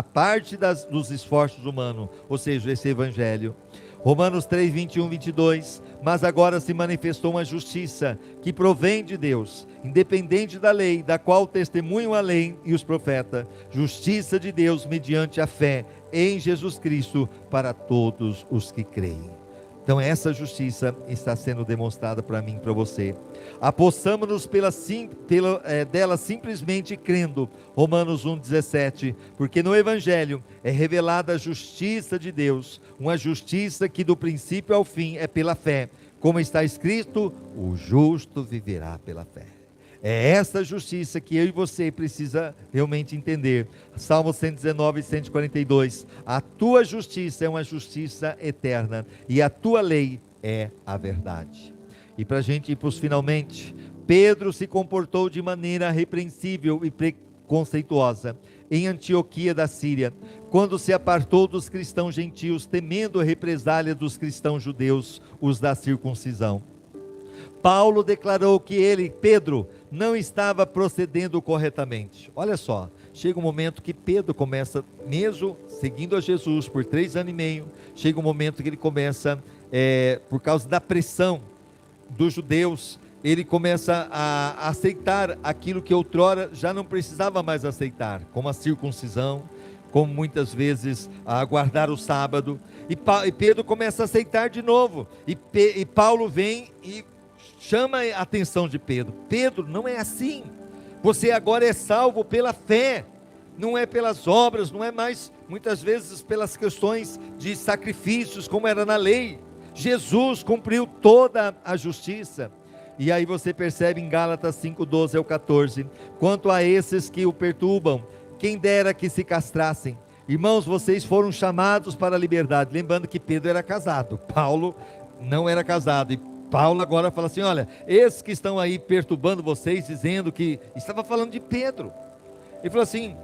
parte dos esforços humanos, ou seja, esse Evangelho. Romanos 3, 21, 22, mas agora se manifestou uma justiça que provém de Deus, independente da lei, da qual testemunham a lei e os profetas, justiça de Deus mediante a fé em Jesus Cristo para todos os que creem. Então essa justiça está sendo demonstrada para mim e para você. Apossamo-nos dela simplesmente crendo. Romanos 1,17. Porque no Evangelho é revelada a justiça de Deus, uma justiça que do princípio ao fim é pela fé. Como está escrito, o justo viverá pela fé. É essa justiça que eu e você precisa realmente entender. Salmo 119 e 142. A tua justiça é uma justiça eterna e a tua lei é a verdade. E para a gente ir para os finalmente, Pedro se comportou de maneira repreensível e preconceituosa em Antioquia da Síria, quando se apartou dos cristãos gentios, temendo a represália dos cristãos judeus, os da circuncisão. Paulo declarou que ele, Pedro, não estava procedendo corretamente. Olha só, chega um momento que Pedro começa, mesmo seguindo a Jesus por 3 anos e meio, chega um momento que ele começa, por causa da pressão dos judeus, ele começa a aceitar aquilo que outrora já não precisava mais aceitar, como a circuncisão, como muitas vezes a guardar o sábado, e Pedro começa a aceitar de novo, e Paulo vem e chama a atenção de Pedro. Pedro, não é assim. Você agora é salvo pela fé, não é pelas obras, não é mais muitas vezes pelas questões de sacrifícios como era na lei. Jesus cumpriu toda a justiça. E aí você percebe em Gálatas 5:12 ao 14, quanto a esses que o perturbam, quem dera que se castrassem. Irmãos, vocês foram chamados para a liberdade. Lembrando que Pedro era casado, Paulo não era casado, e Paulo agora fala assim, olha, esses que estão aí perturbando vocês, dizendo que, estava falando de Pedro, ele falou assim,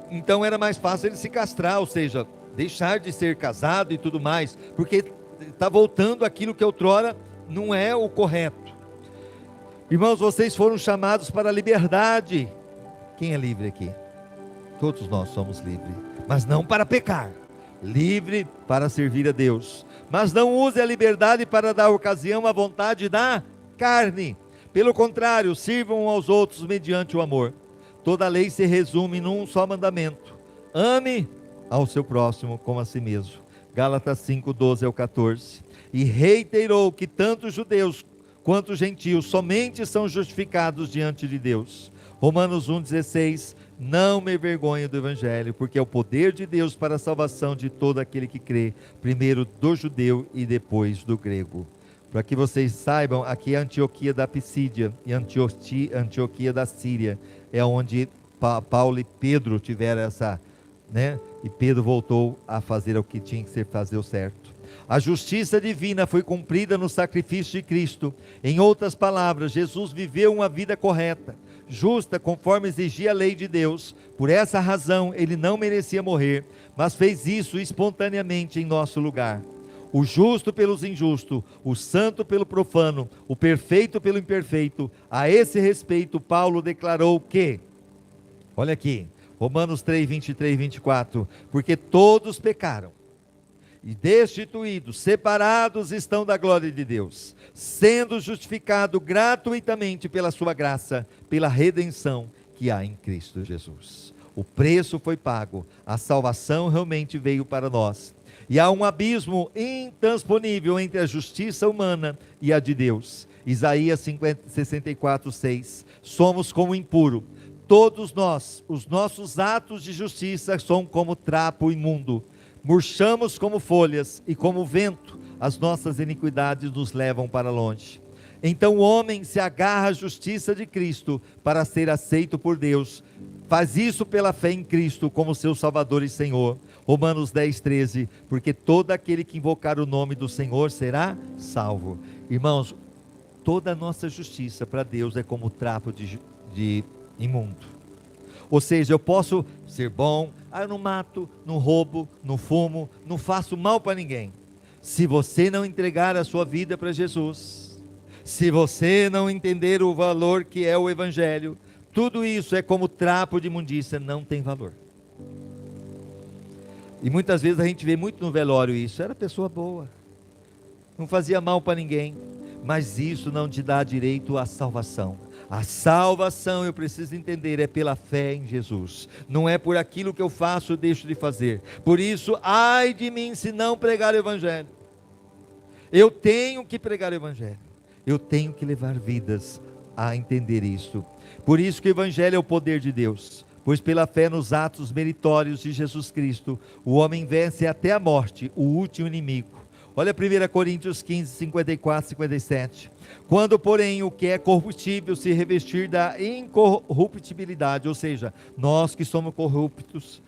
então era mais fácil ele se castrar, ou seja, deixar de ser casado e tudo mais, porque está voltando aquilo que outrora não é o correto. Irmãos, vocês foram chamados para a liberdade. Quem é livre aqui? Todos nós somos livres, mas não para pecar, livre para servir a Deus. Mas não use a liberdade para dar ocasião à vontade da carne. Pelo contrário, sirvam uns aos outros mediante o amor. Toda a lei se resume num só mandamento: ame ao seu próximo como a si mesmo. Gálatas 5:12 ao 14. E reiterou que tanto judeus quanto gentios somente são justificados diante de Deus. Romanos 1,16. Não me envergonho do Evangelho, porque é o poder de Deus para a salvação de todo aquele que crê, primeiro do judeu e depois do grego. Para que vocês saibam, aqui é Antioquia da Pisídia e Antioquia da Síria, é onde Paulo e Pedro tiveram essa, e Pedro voltou a fazer o que tinha que ser, fazer o certo. A justiça divina foi cumprida no sacrifício de Cristo. Em outras palavras, Jesus viveu uma vida correta, justa, conforme exigia a lei de Deus. Por essa razão, ele não merecia morrer, mas fez isso espontaneamente em nosso lugar. O justo pelos injustos, o santo pelo profano, o perfeito pelo imperfeito. A esse respeito, Paulo declarou que, olha aqui, Romanos 3, 23 e 24. Porque todos pecaram e destituídos, separados estão da glória de Deus, sendo justificado gratuitamente pela sua graça, pela redenção que há em Cristo Jesus. O preço foi pago, a salvação realmente veio para nós. E há um abismo intransponível entre a justiça humana e a de Deus. Isaías 64, 6. Somos como impuro. Todos nós, os nossos atos de justiça são como trapo imundo. Murchamos como folhas e como vento, as nossas iniquidades nos levam para longe. Então o homem se agarra à justiça de Cristo para ser aceito por Deus. Faz isso pela fé em Cristo como seu Salvador e Senhor. Romanos 10, 13. Porque todo aquele que invocar o nome do Senhor será salvo. Irmãos, toda a nossa justiça para Deus é como trapo de imundo. Ou seja, eu posso ser bom, eu não mato, não roubo, não fumo, não faço mal para ninguém. Se você não entregar a sua vida para Jesus, se você não entender o valor que é o Evangelho, tudo isso é como trapo de imundícia, não tem valor. E muitas vezes a gente vê muito no velório isso, era pessoa boa, não fazia mal para ninguém, mas isso não te dá direito à salvação. A salvação, eu preciso entender, é pela fé em Jesus, não é por aquilo que eu faço ou deixo de fazer. Por isso, ai de mim se não pregar o Evangelho. Eu tenho que pregar o Evangelho, eu tenho que levar vidas a entender isso. Por isso que o Evangelho é o poder de Deus, pois pela fé nos atos meritórios de Jesus Cristo, o homem vence até a morte, o último inimigo. Olha 1 Coríntios 15, 54, 57. Quando, porém, o que é corruptível se revestir da incorruptibilidade, ou seja, nós que somos corruptos,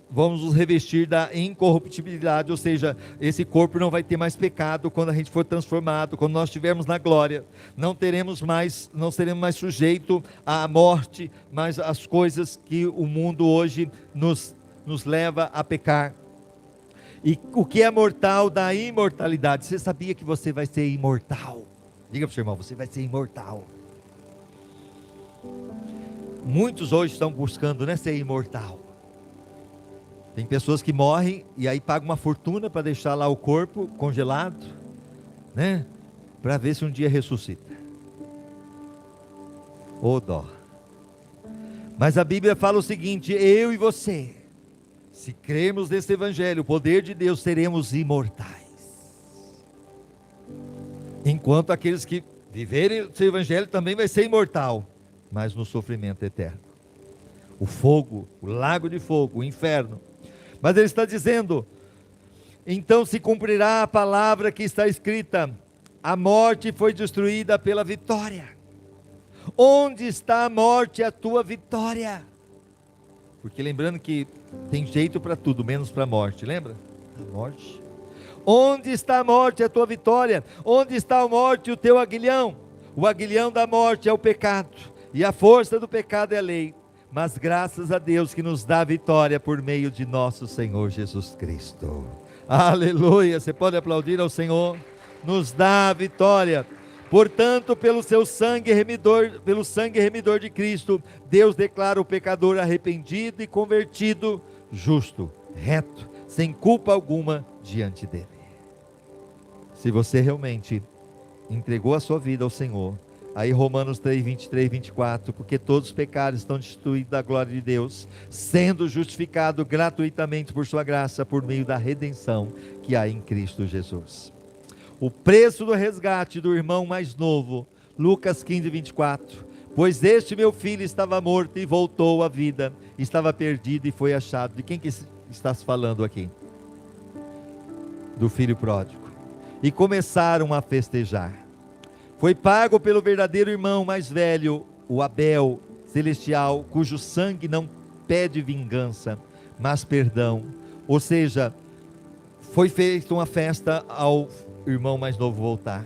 vamos nos revestir da incorruptibilidade, ou seja, esse corpo não vai ter mais pecado quando a gente for transformado, quando nós estivermos na glória, não seremos mais sujeitos à morte, mas às coisas que o mundo hoje nos leva a pecar. E o que é mortal da imortalidade. Você sabia que você vai ser imortal? Diga para o seu irmão, você vai ser imortal. Muitos hoje estão buscando, né, ser imortal. Tem pessoas que morrem e aí pagam uma fortuna para deixar lá o corpo congelado, né, para ver se um dia ressuscita. Ô dó. Mas a Bíblia fala o seguinte: eu e você, se crermos nesse Evangelho, o poder de Deus, seremos imortais. Enquanto aqueles que viverem o Evangelho também vai ser imortal, mas no sofrimento eterno. O fogo, o lago de fogo, o inferno. Mas ele está dizendo, então se cumprirá a palavra que está escrita, a morte foi destruída pela vitória. Onde está a morte, a tua vitória? Porque lembrando que tem jeito para tudo, menos para a morte, lembra? A morte. Onde está a morte, a tua vitória? Onde está a morte, o teu aguilhão? O aguilhão da morte é o pecado, e a força do pecado é a lei. Mas graças a Deus que nos dá a vitória por meio de nosso Senhor Jesus Cristo. Aleluia, você pode aplaudir ao Senhor? Nos dá a vitória. Portanto, pelo sangue remidor de Cristo, Deus declara o pecador arrependido e convertido, justo, reto, sem culpa alguma diante dele. Se você realmente entregou a sua vida ao Senhor, aí Romanos 3, 23 e 24, porque todos os pecados estão destituídos da glória de Deus, sendo justificado gratuitamente por sua graça, por meio da redenção que há em Cristo Jesus. O preço do resgate do irmão mais novo, Lucas 15, 24, pois este meu filho estava morto e voltou à vida, estava perdido e foi achado. De quem que está se falando aqui? Do filho pródigo. E começaram a festejar. Foi pago pelo verdadeiro irmão mais velho, o Abel celestial, cujo sangue não pede vingança, mas perdão. Ou seja, foi feita uma festa ao irmão mais novo voltar.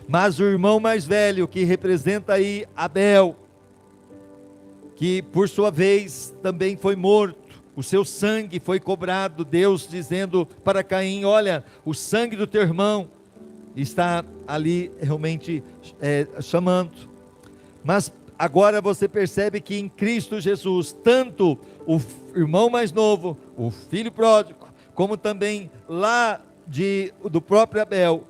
Mas o irmão mais velho, que representa aí Abel, que por sua vez também foi morto, o seu sangue foi cobrado, Deus dizendo para Caim, olha, o sangue do teu irmão está ali realmente chamando. Mas agora você percebe que em Cristo Jesus, tanto o irmão mais novo, o filho pródigo, como também lá do próprio Abel,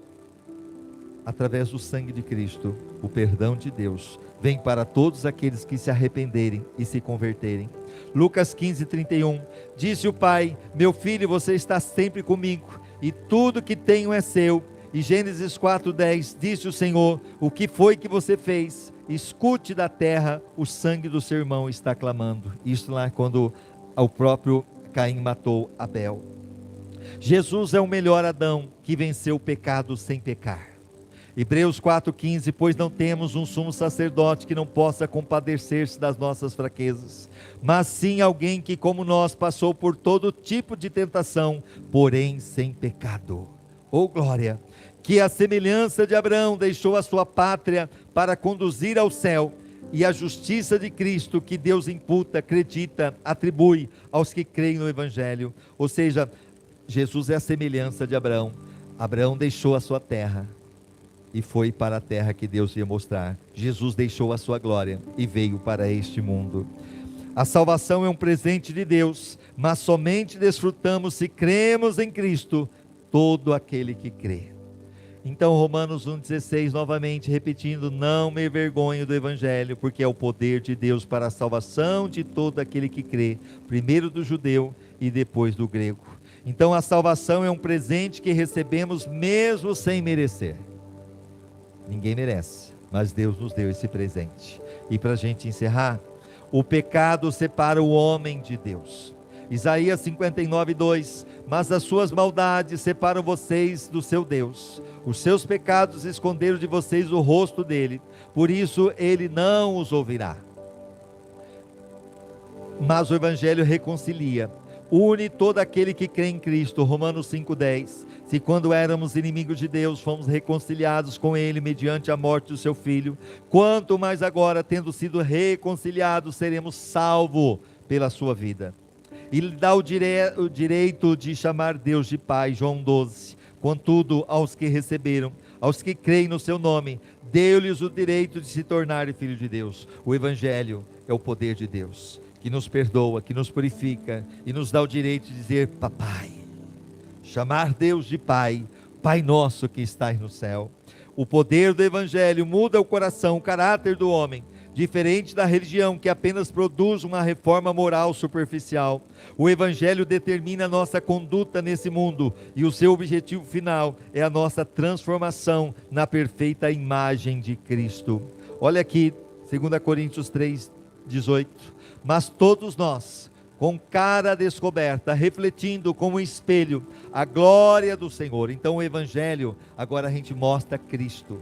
através do sangue de Cristo, o perdão de Deus vem para todos aqueles que se arrependerem e se converterem. Lucas 15:31, disse o pai: meu filho, você está sempre comigo, e tudo que tenho é seu. E Gênesis 4:10, disse o Senhor: o que foi que você fez? Escute da terra, o sangue do seu irmão está clamando. Isso lá quando o próprio Caim matou Abel. Jesus é o melhor Adão, que venceu o pecado sem pecar. Hebreus 4:15, pois não temos um sumo sacerdote que não possa compadecer-se das nossas fraquezas, mas sim alguém que como nós passou por todo tipo de tentação, porém sem pecado. Oh glória! Que a semelhança de Abraão deixou a sua pátria para conduzir ao céu, e a justiça de Cristo que Deus imputa, acredita, atribui aos que creem no Evangelho. Ou seja, Jesus é a semelhança de Abraão. Abraão deixou a sua terra e foi para a terra que Deus ia mostrar. Jesus deixou a sua glória e veio para este mundo. A salvação é um presente de Deus, mas somente desfrutamos se cremos em Cristo, todo aquele que crê. Então Romanos 1,16, novamente repetindo: não me envergonho do Evangelho, porque é o poder de Deus para a salvação de todo aquele que crê, primeiro do judeu e depois do grego. Então a salvação é um presente que recebemos mesmo sem merecer. Ninguém merece, mas Deus nos deu esse presente. E para a gente encerrar, o pecado separa o homem de Deus. Isaías 59:2, mas as suas maldades separam vocês do seu Deus, os seus pecados esconderam de vocês o rosto dele, por isso ele não os ouvirá. Mas o Evangelho reconcilia, une todo aquele que crê em Cristo. Romanos 5:10, se quando éramos inimigos de Deus, fomos reconciliados com Ele mediante a morte do seu Filho, quanto mais agora, tendo sido reconciliados, seremos salvos pela sua vida. E lhe dá o direito de chamar Deus de Pai, João 12, contudo, aos que receberam, aos que creem no seu nome, deu-lhes o direito de se tornarem filhos de Deus. O Evangelho é o poder de Deus, que nos perdoa, que nos purifica, e nos dá o direito de dizer papai, chamar Deus de Pai, Pai nosso que estás no céu. O poder do Evangelho muda o coração, o caráter do homem, diferente da religião que apenas produz uma reforma moral superficial. O Evangelho determina a nossa conduta nesse mundo, e o seu objetivo final é a nossa transformação na perfeita imagem de Cristo. Olha aqui, 2 Coríntios 3:18, mas todos nós, com cara descoberta, refletindo como um espelho a glória do Senhor. Então o Evangelho, agora a gente mostra Cristo.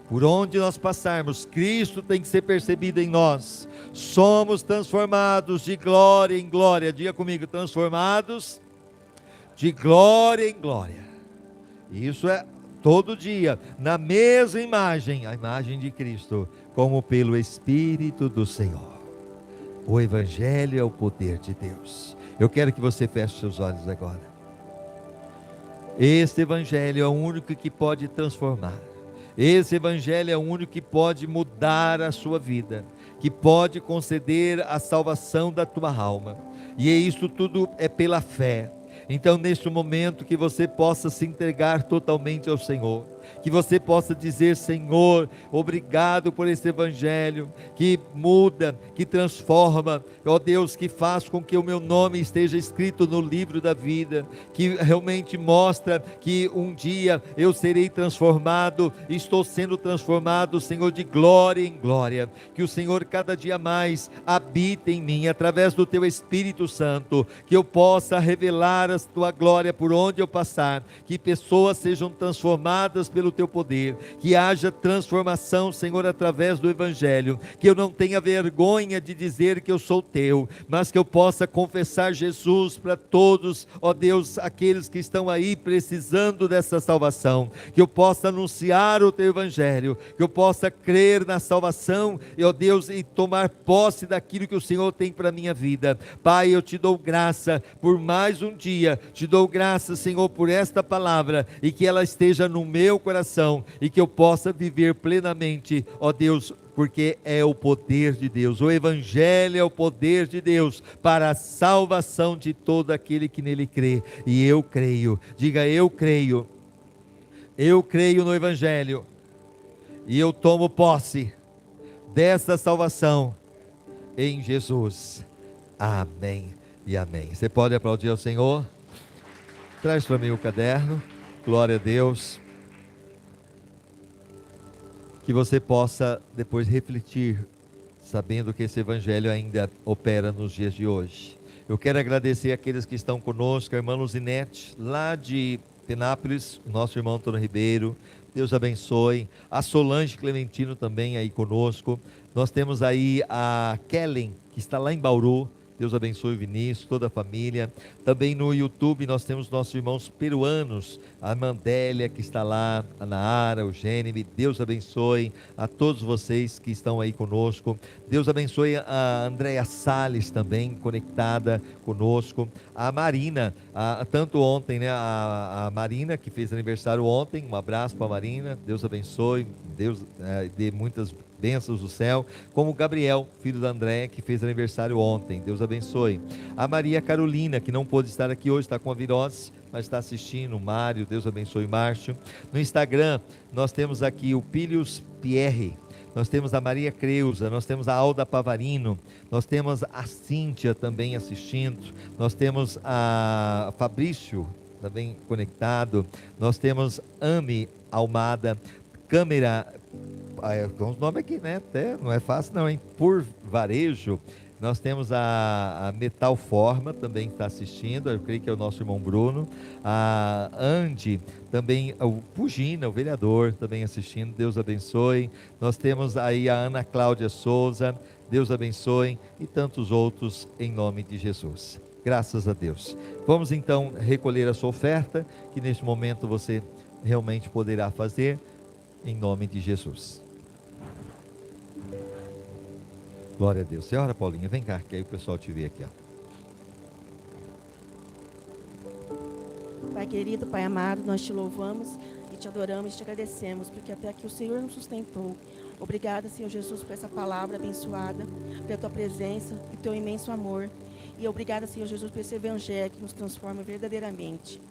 Por onde nós passarmos, Cristo tem que ser percebido em nós. Somos transformados de glória em glória. Diga comigo, transformados de glória em glória. Isso é todo dia, na mesma imagem, a imagem de Cristo, como pelo Espírito do Senhor. O Evangelho é o poder de Deus. Eu quero que você feche seus olhos agora. Este Evangelho é o único que pode transformar. Esse Evangelho é o único que pode mudar a sua vida, que pode conceder a salvação da tua alma. E isso tudo é pela fé. Então, neste momento, que você possa se entregar totalmente ao Senhor, que você possa dizer: Senhor, obrigado por esse Evangelho, que muda, que transforma, ó Deus, que faz com que o meu nome esteja escrito no livro da vida, que realmente mostra que um dia eu serei transformado, estou sendo transformado, Senhor, de glória em glória, que o Senhor cada dia mais habite em mim, através do Teu Espírito Santo, que eu possa revelar a Tua glória por onde eu passar, que pessoas sejam transformadas pelo Teu poder, que haja transformação, Senhor, através do Evangelho, que eu não tenha vergonha de dizer que eu sou Teu, mas que eu possa confessar Jesus para todos, ó Deus, aqueles que estão aí precisando dessa salvação, que eu possa anunciar o Teu Evangelho, que eu possa crer na salvação, e ó Deus, e tomar posse daquilo que o Senhor tem para a minha vida. Pai, eu Te dou graça por mais um dia aleluia. Te dou graças, Senhor, por esta palavra e que ela esteja no meu coração e que eu possa viver plenamente, ó Deus, porque é o poder de Deus. O Evangelho é o poder de Deus para a salvação de todo aquele que nele crê. E eu creio, diga eu creio no Evangelho e eu tomo posse dessa salvação em Jesus. Amém e amém. Você pode aplaudir ao Senhor? Traz para mim o caderno. Glória a Deus. Que você possa depois refletir, sabendo que esse Evangelho ainda opera nos dias de hoje. Eu quero agradecer aqueles que estão conosco, a irmã Luzinete, lá de Penápolis, nosso irmão Antônio Ribeiro, Deus abençoe. A Solange Clementino também aí conosco. Nós temos aí a Kellen, que está lá em Bauru. Deus abençoe o Vinícius, toda a família. Também no YouTube nós temos nossos irmãos peruanos, a Mandélia que está lá, a Naara, o Gênime. Deus abençoe a todos vocês que estão aí conosco. Deus abençoe a Andréia Salles também, conectada conosco. A Marina, tanto ontem, né? A Marina que fez aniversário ontem, um abraço para a Marina. Deus abençoe, Deus dê muitas bênçãos do céu, como o Gabriel, filho da Andréia, que fez aniversário ontem. Deus abençoe. A Maria Carolina, que não pôde estar aqui hoje, está com a virose, mas está assistindo. O Mário, Deus abençoe o Márcio. No Instagram, nós temos aqui o Pílios Pierre, nós temos a Maria Creuza, nós temos a Alda Pavarino, nós temos a Cíntia também assistindo, nós temos a Fabrício também conectado, nós temos Ami Almada, câmera, com os nomes aqui, né? Até não é fácil não, hein? Por Varejo, nós temos a Metal Forma também que está assistindo, eu creio que é o nosso irmão Bruno, a Andy, também o Pugina, o vereador, também assistindo, Deus abençoe. Nós temos aí a Ana Cláudia Souza, Deus abençoe, e tantos outros em nome de Jesus. Graças a Deus. Vamos então recolher a sua oferta, que neste momento você realmente poderá fazer, em nome de Jesus. Glória a Deus. Senhora Paulinha, vem cá, que aí o pessoal te vê aqui, ó. Pai querido, Pai amado, nós te louvamos e te adoramos e te agradecemos, porque até aqui o Senhor nos sustentou. Obrigada, Senhor Jesus, por essa palavra abençoada, pela tua presença e teu imenso amor. E obrigada, Senhor Jesus, por esse evangelho que nos transforma verdadeiramente.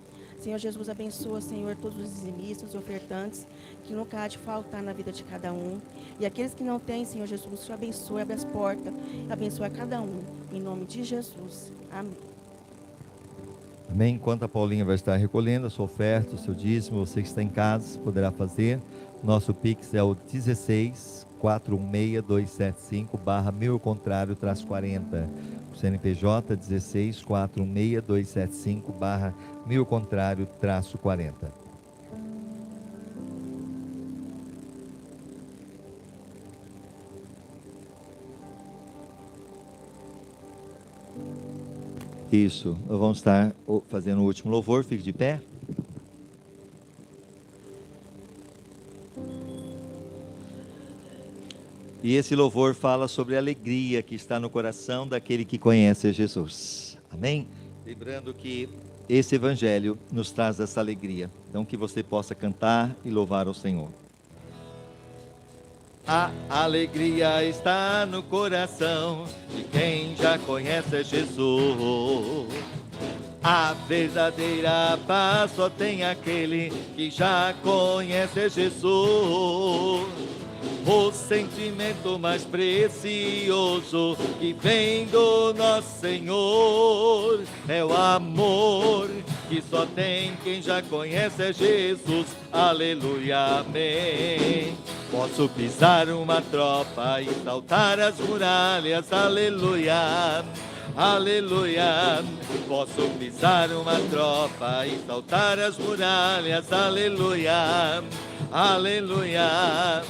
Senhor Jesus, abençoa, Senhor, todos os dizimistas, os ofertantes, que nunca há de faltar na vida de cada um. E aqueles que não têm, Senhor Jesus, te abençoe, abre as portas, abençoa cada um. Em nome de Jesus. Amém. Amém. Enquanto a Paulinha vai estar recolhendo a sua oferta, o seu dízimo, você que está em casa poderá fazer. Nosso Pix é o 16416275/1000 contrário -40. O CNPJ 16416275/1000 contrário -40. Isso, vamos estar fazendo o último louvor, fique de pé. E esse louvor fala sobre a alegria que está no coração daquele que conhece a Jesus. Amém? Lembrando que esse evangelho nos traz essa alegria. Então que você possa cantar e louvar ao Senhor. A alegria está no coração de quem já conhece Jesus. A verdadeira paz só tem aquele que já conhece Jesus. O sentimento mais precioso que vem do nosso Senhor é o amor que só tem quem já conhece Jesus. Aleluia, amém. Posso pisar uma tropa e saltar as muralhas, aleluia, aleluia. Posso pisar uma tropa e saltar as muralhas, aleluia, aleluia.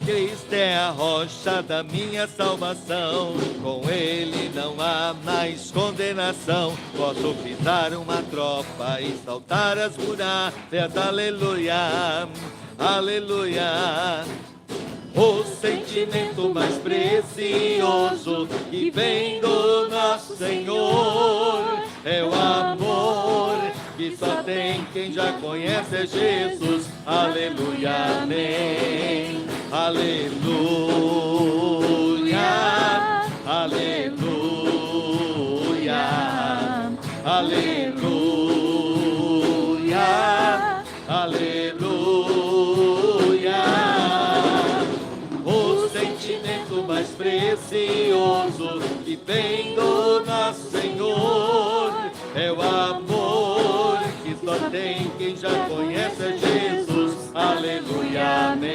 Cristo é a rocha da minha salvação, com Ele não há mais condenação. Posso pisar uma tropa e saltar as muralhas, aleluia, aleluia. O sentimento mais precioso que vem do nosso Senhor é o amor que só tem quem já conhece é Jesus. Aleluia, amém. Aleluia, aleluia, aleluia, aleluia. O sentimento mais precioso que vem do nosso Senhor é o amor que só tem quem já conhece é Jesus. Aleluia, amém.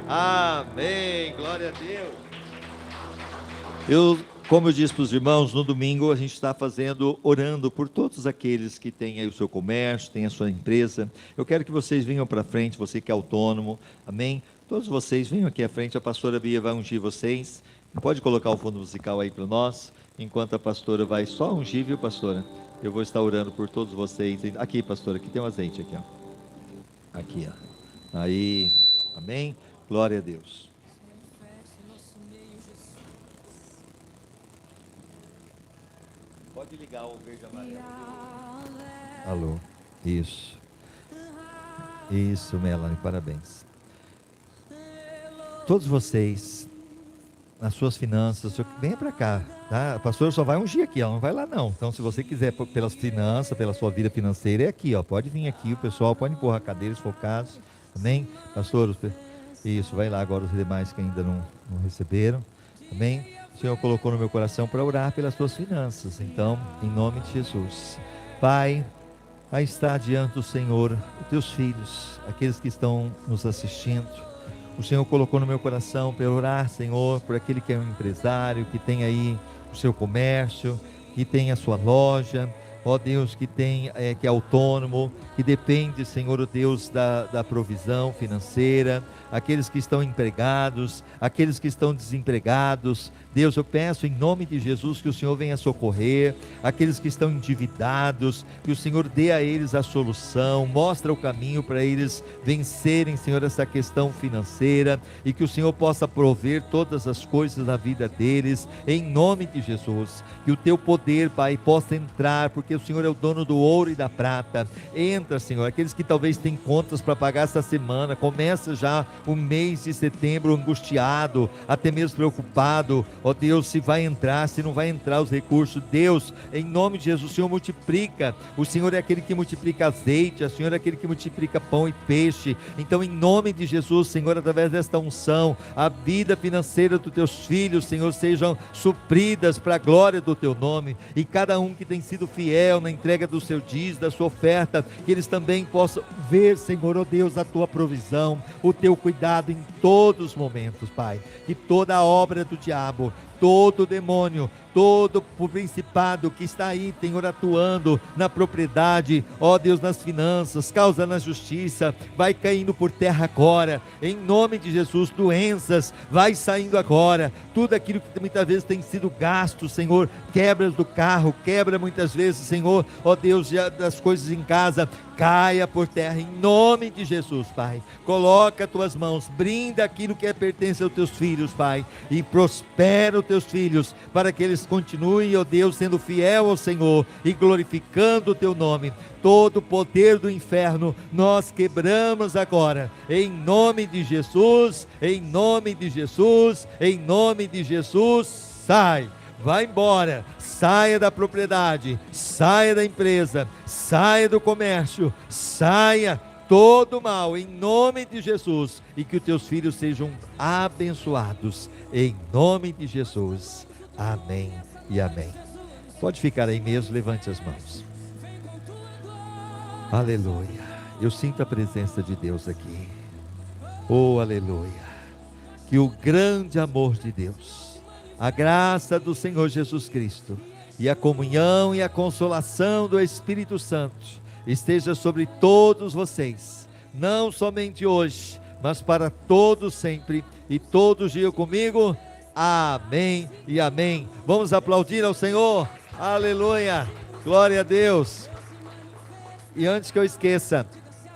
Amém, glória a Deus. Como eu disse para os irmãos, no domingo a gente está orando por todos aqueles que têm aí o seu comércio, têm a sua empresa. Eu quero que vocês venham para frente, você que é autônomo, amém? Todos vocês venham aqui à frente, a pastora Bia vai ungir vocês. Pode colocar o fundo musical aí para nós, enquanto a pastora vai só ungir, viu, pastora? Eu vou estar orando por todos vocês. Aqui, pastora, aqui tem um azeite aqui, ó. Aqui, ó. Aí, amém? Glória a Deus. Pode ligar o verde amarelo. Alô, isso. Isso, Melanie, parabéns. Todos vocês, nas suas finanças, venha para cá, tá? A pastora só vai ungir aqui, ela não vai lá não. Então, se você quiser pelas finanças, pela sua vida financeira, é aqui, ó. Pode vir aqui, o pessoal pode empurrar cadeiras focadas, amém? Pastor, isso, vai lá agora os demais que ainda não receberam, amém? O Senhor colocou no meu coração para orar pelas suas finanças. Então, em nome de Jesus, Pai, aí está diante do Senhor os teus filhos, aqueles que estão nos assistindo. O Senhor colocou no meu coração para orar, Senhor, por aquele que é um empresário, que tem aí o seu comércio, que tem a sua loja, ó Deus, que é autônomo, que depende, Senhor, ó Deus, da provisão financeira, aqueles que estão empregados, aqueles que estão desempregados. Deus, eu peço em nome de Jesus que o Senhor venha socorrer aqueles que estão endividados, que o Senhor dê a eles a solução, mostra o caminho para eles vencerem, Senhor, essa questão financeira, e que o Senhor possa prover todas as coisas na vida deles, em nome de Jesus. Que o teu poder, Pai, possa entrar, porque o Senhor é o dono do ouro e da prata. Entra, Senhor, aqueles que talvez têm contas para pagar essa semana, começa já o mês de setembro angustiado, até mesmo preocupado, ó Deus, se vai entrar, se não vai entrar os recursos. Deus, em nome de Jesus, o Senhor multiplica. O Senhor é aquele que multiplica azeite, o Senhor é aquele que multiplica pão e peixe. Então, em nome de Jesus, Senhor, através desta unção, a vida financeira dos teus filhos, Senhor, sejam supridas para a glória do teu nome, e cada um que tem sido fiel na entrega do seu dízimo, da sua oferta, que eles também possam ver, Senhor, ó Deus, a tua provisão, o teu cuidado em todos os momentos, Pai. Que toda a obra do diabo, todo demônio, todo o principado que está aí, Senhor, atuando na propriedade, ó Deus, nas finanças, causa na justiça, vai caindo por terra agora, em nome de Jesus. Doenças, vai saindo agora, tudo aquilo que muitas vezes tem sido gasto, Senhor, quebras do carro, quebra muitas vezes, Senhor, ó Deus, das coisas em casa, caia por terra, em nome de Jesus, Pai. Coloca as tuas mãos, brinda aquilo que pertence aos teus filhos, Pai, e prospera os teus filhos, para que eles continuem, ó Deus, sendo fiel ao Senhor e glorificando o teu nome. Todo o poder do inferno nós quebramos agora, em nome de Jesus, em nome de Jesus, em nome de Jesus. Sai, vai embora, saia da propriedade, saia da empresa, saia do comércio, saia todo mal, em nome de Jesus, e que os teus filhos sejam abençoados, em nome de Jesus. Amém e amém. Pode ficar aí mesmo, levante as mãos. Aleluia. Eu sinto a presença de Deus aqui. Oh, aleluia. Que o grande amor de Deus, a graça do Senhor Jesus Cristo e a comunhão e a consolação do Espírito Santo esteja sobre todos vocês, não somente hoje, mas para todos sempre, e todos digam comigo: amém e amém. Vamos aplaudir ao Senhor. Aleluia, glória a Deus. E antes que eu esqueça,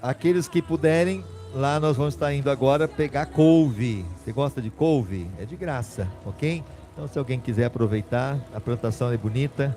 aqueles que puderem, lá nós vamos estar indo agora pegar couve. Você gosta de couve? É de graça, ok? Então, se alguém quiser aproveitar, a plantação é bonita.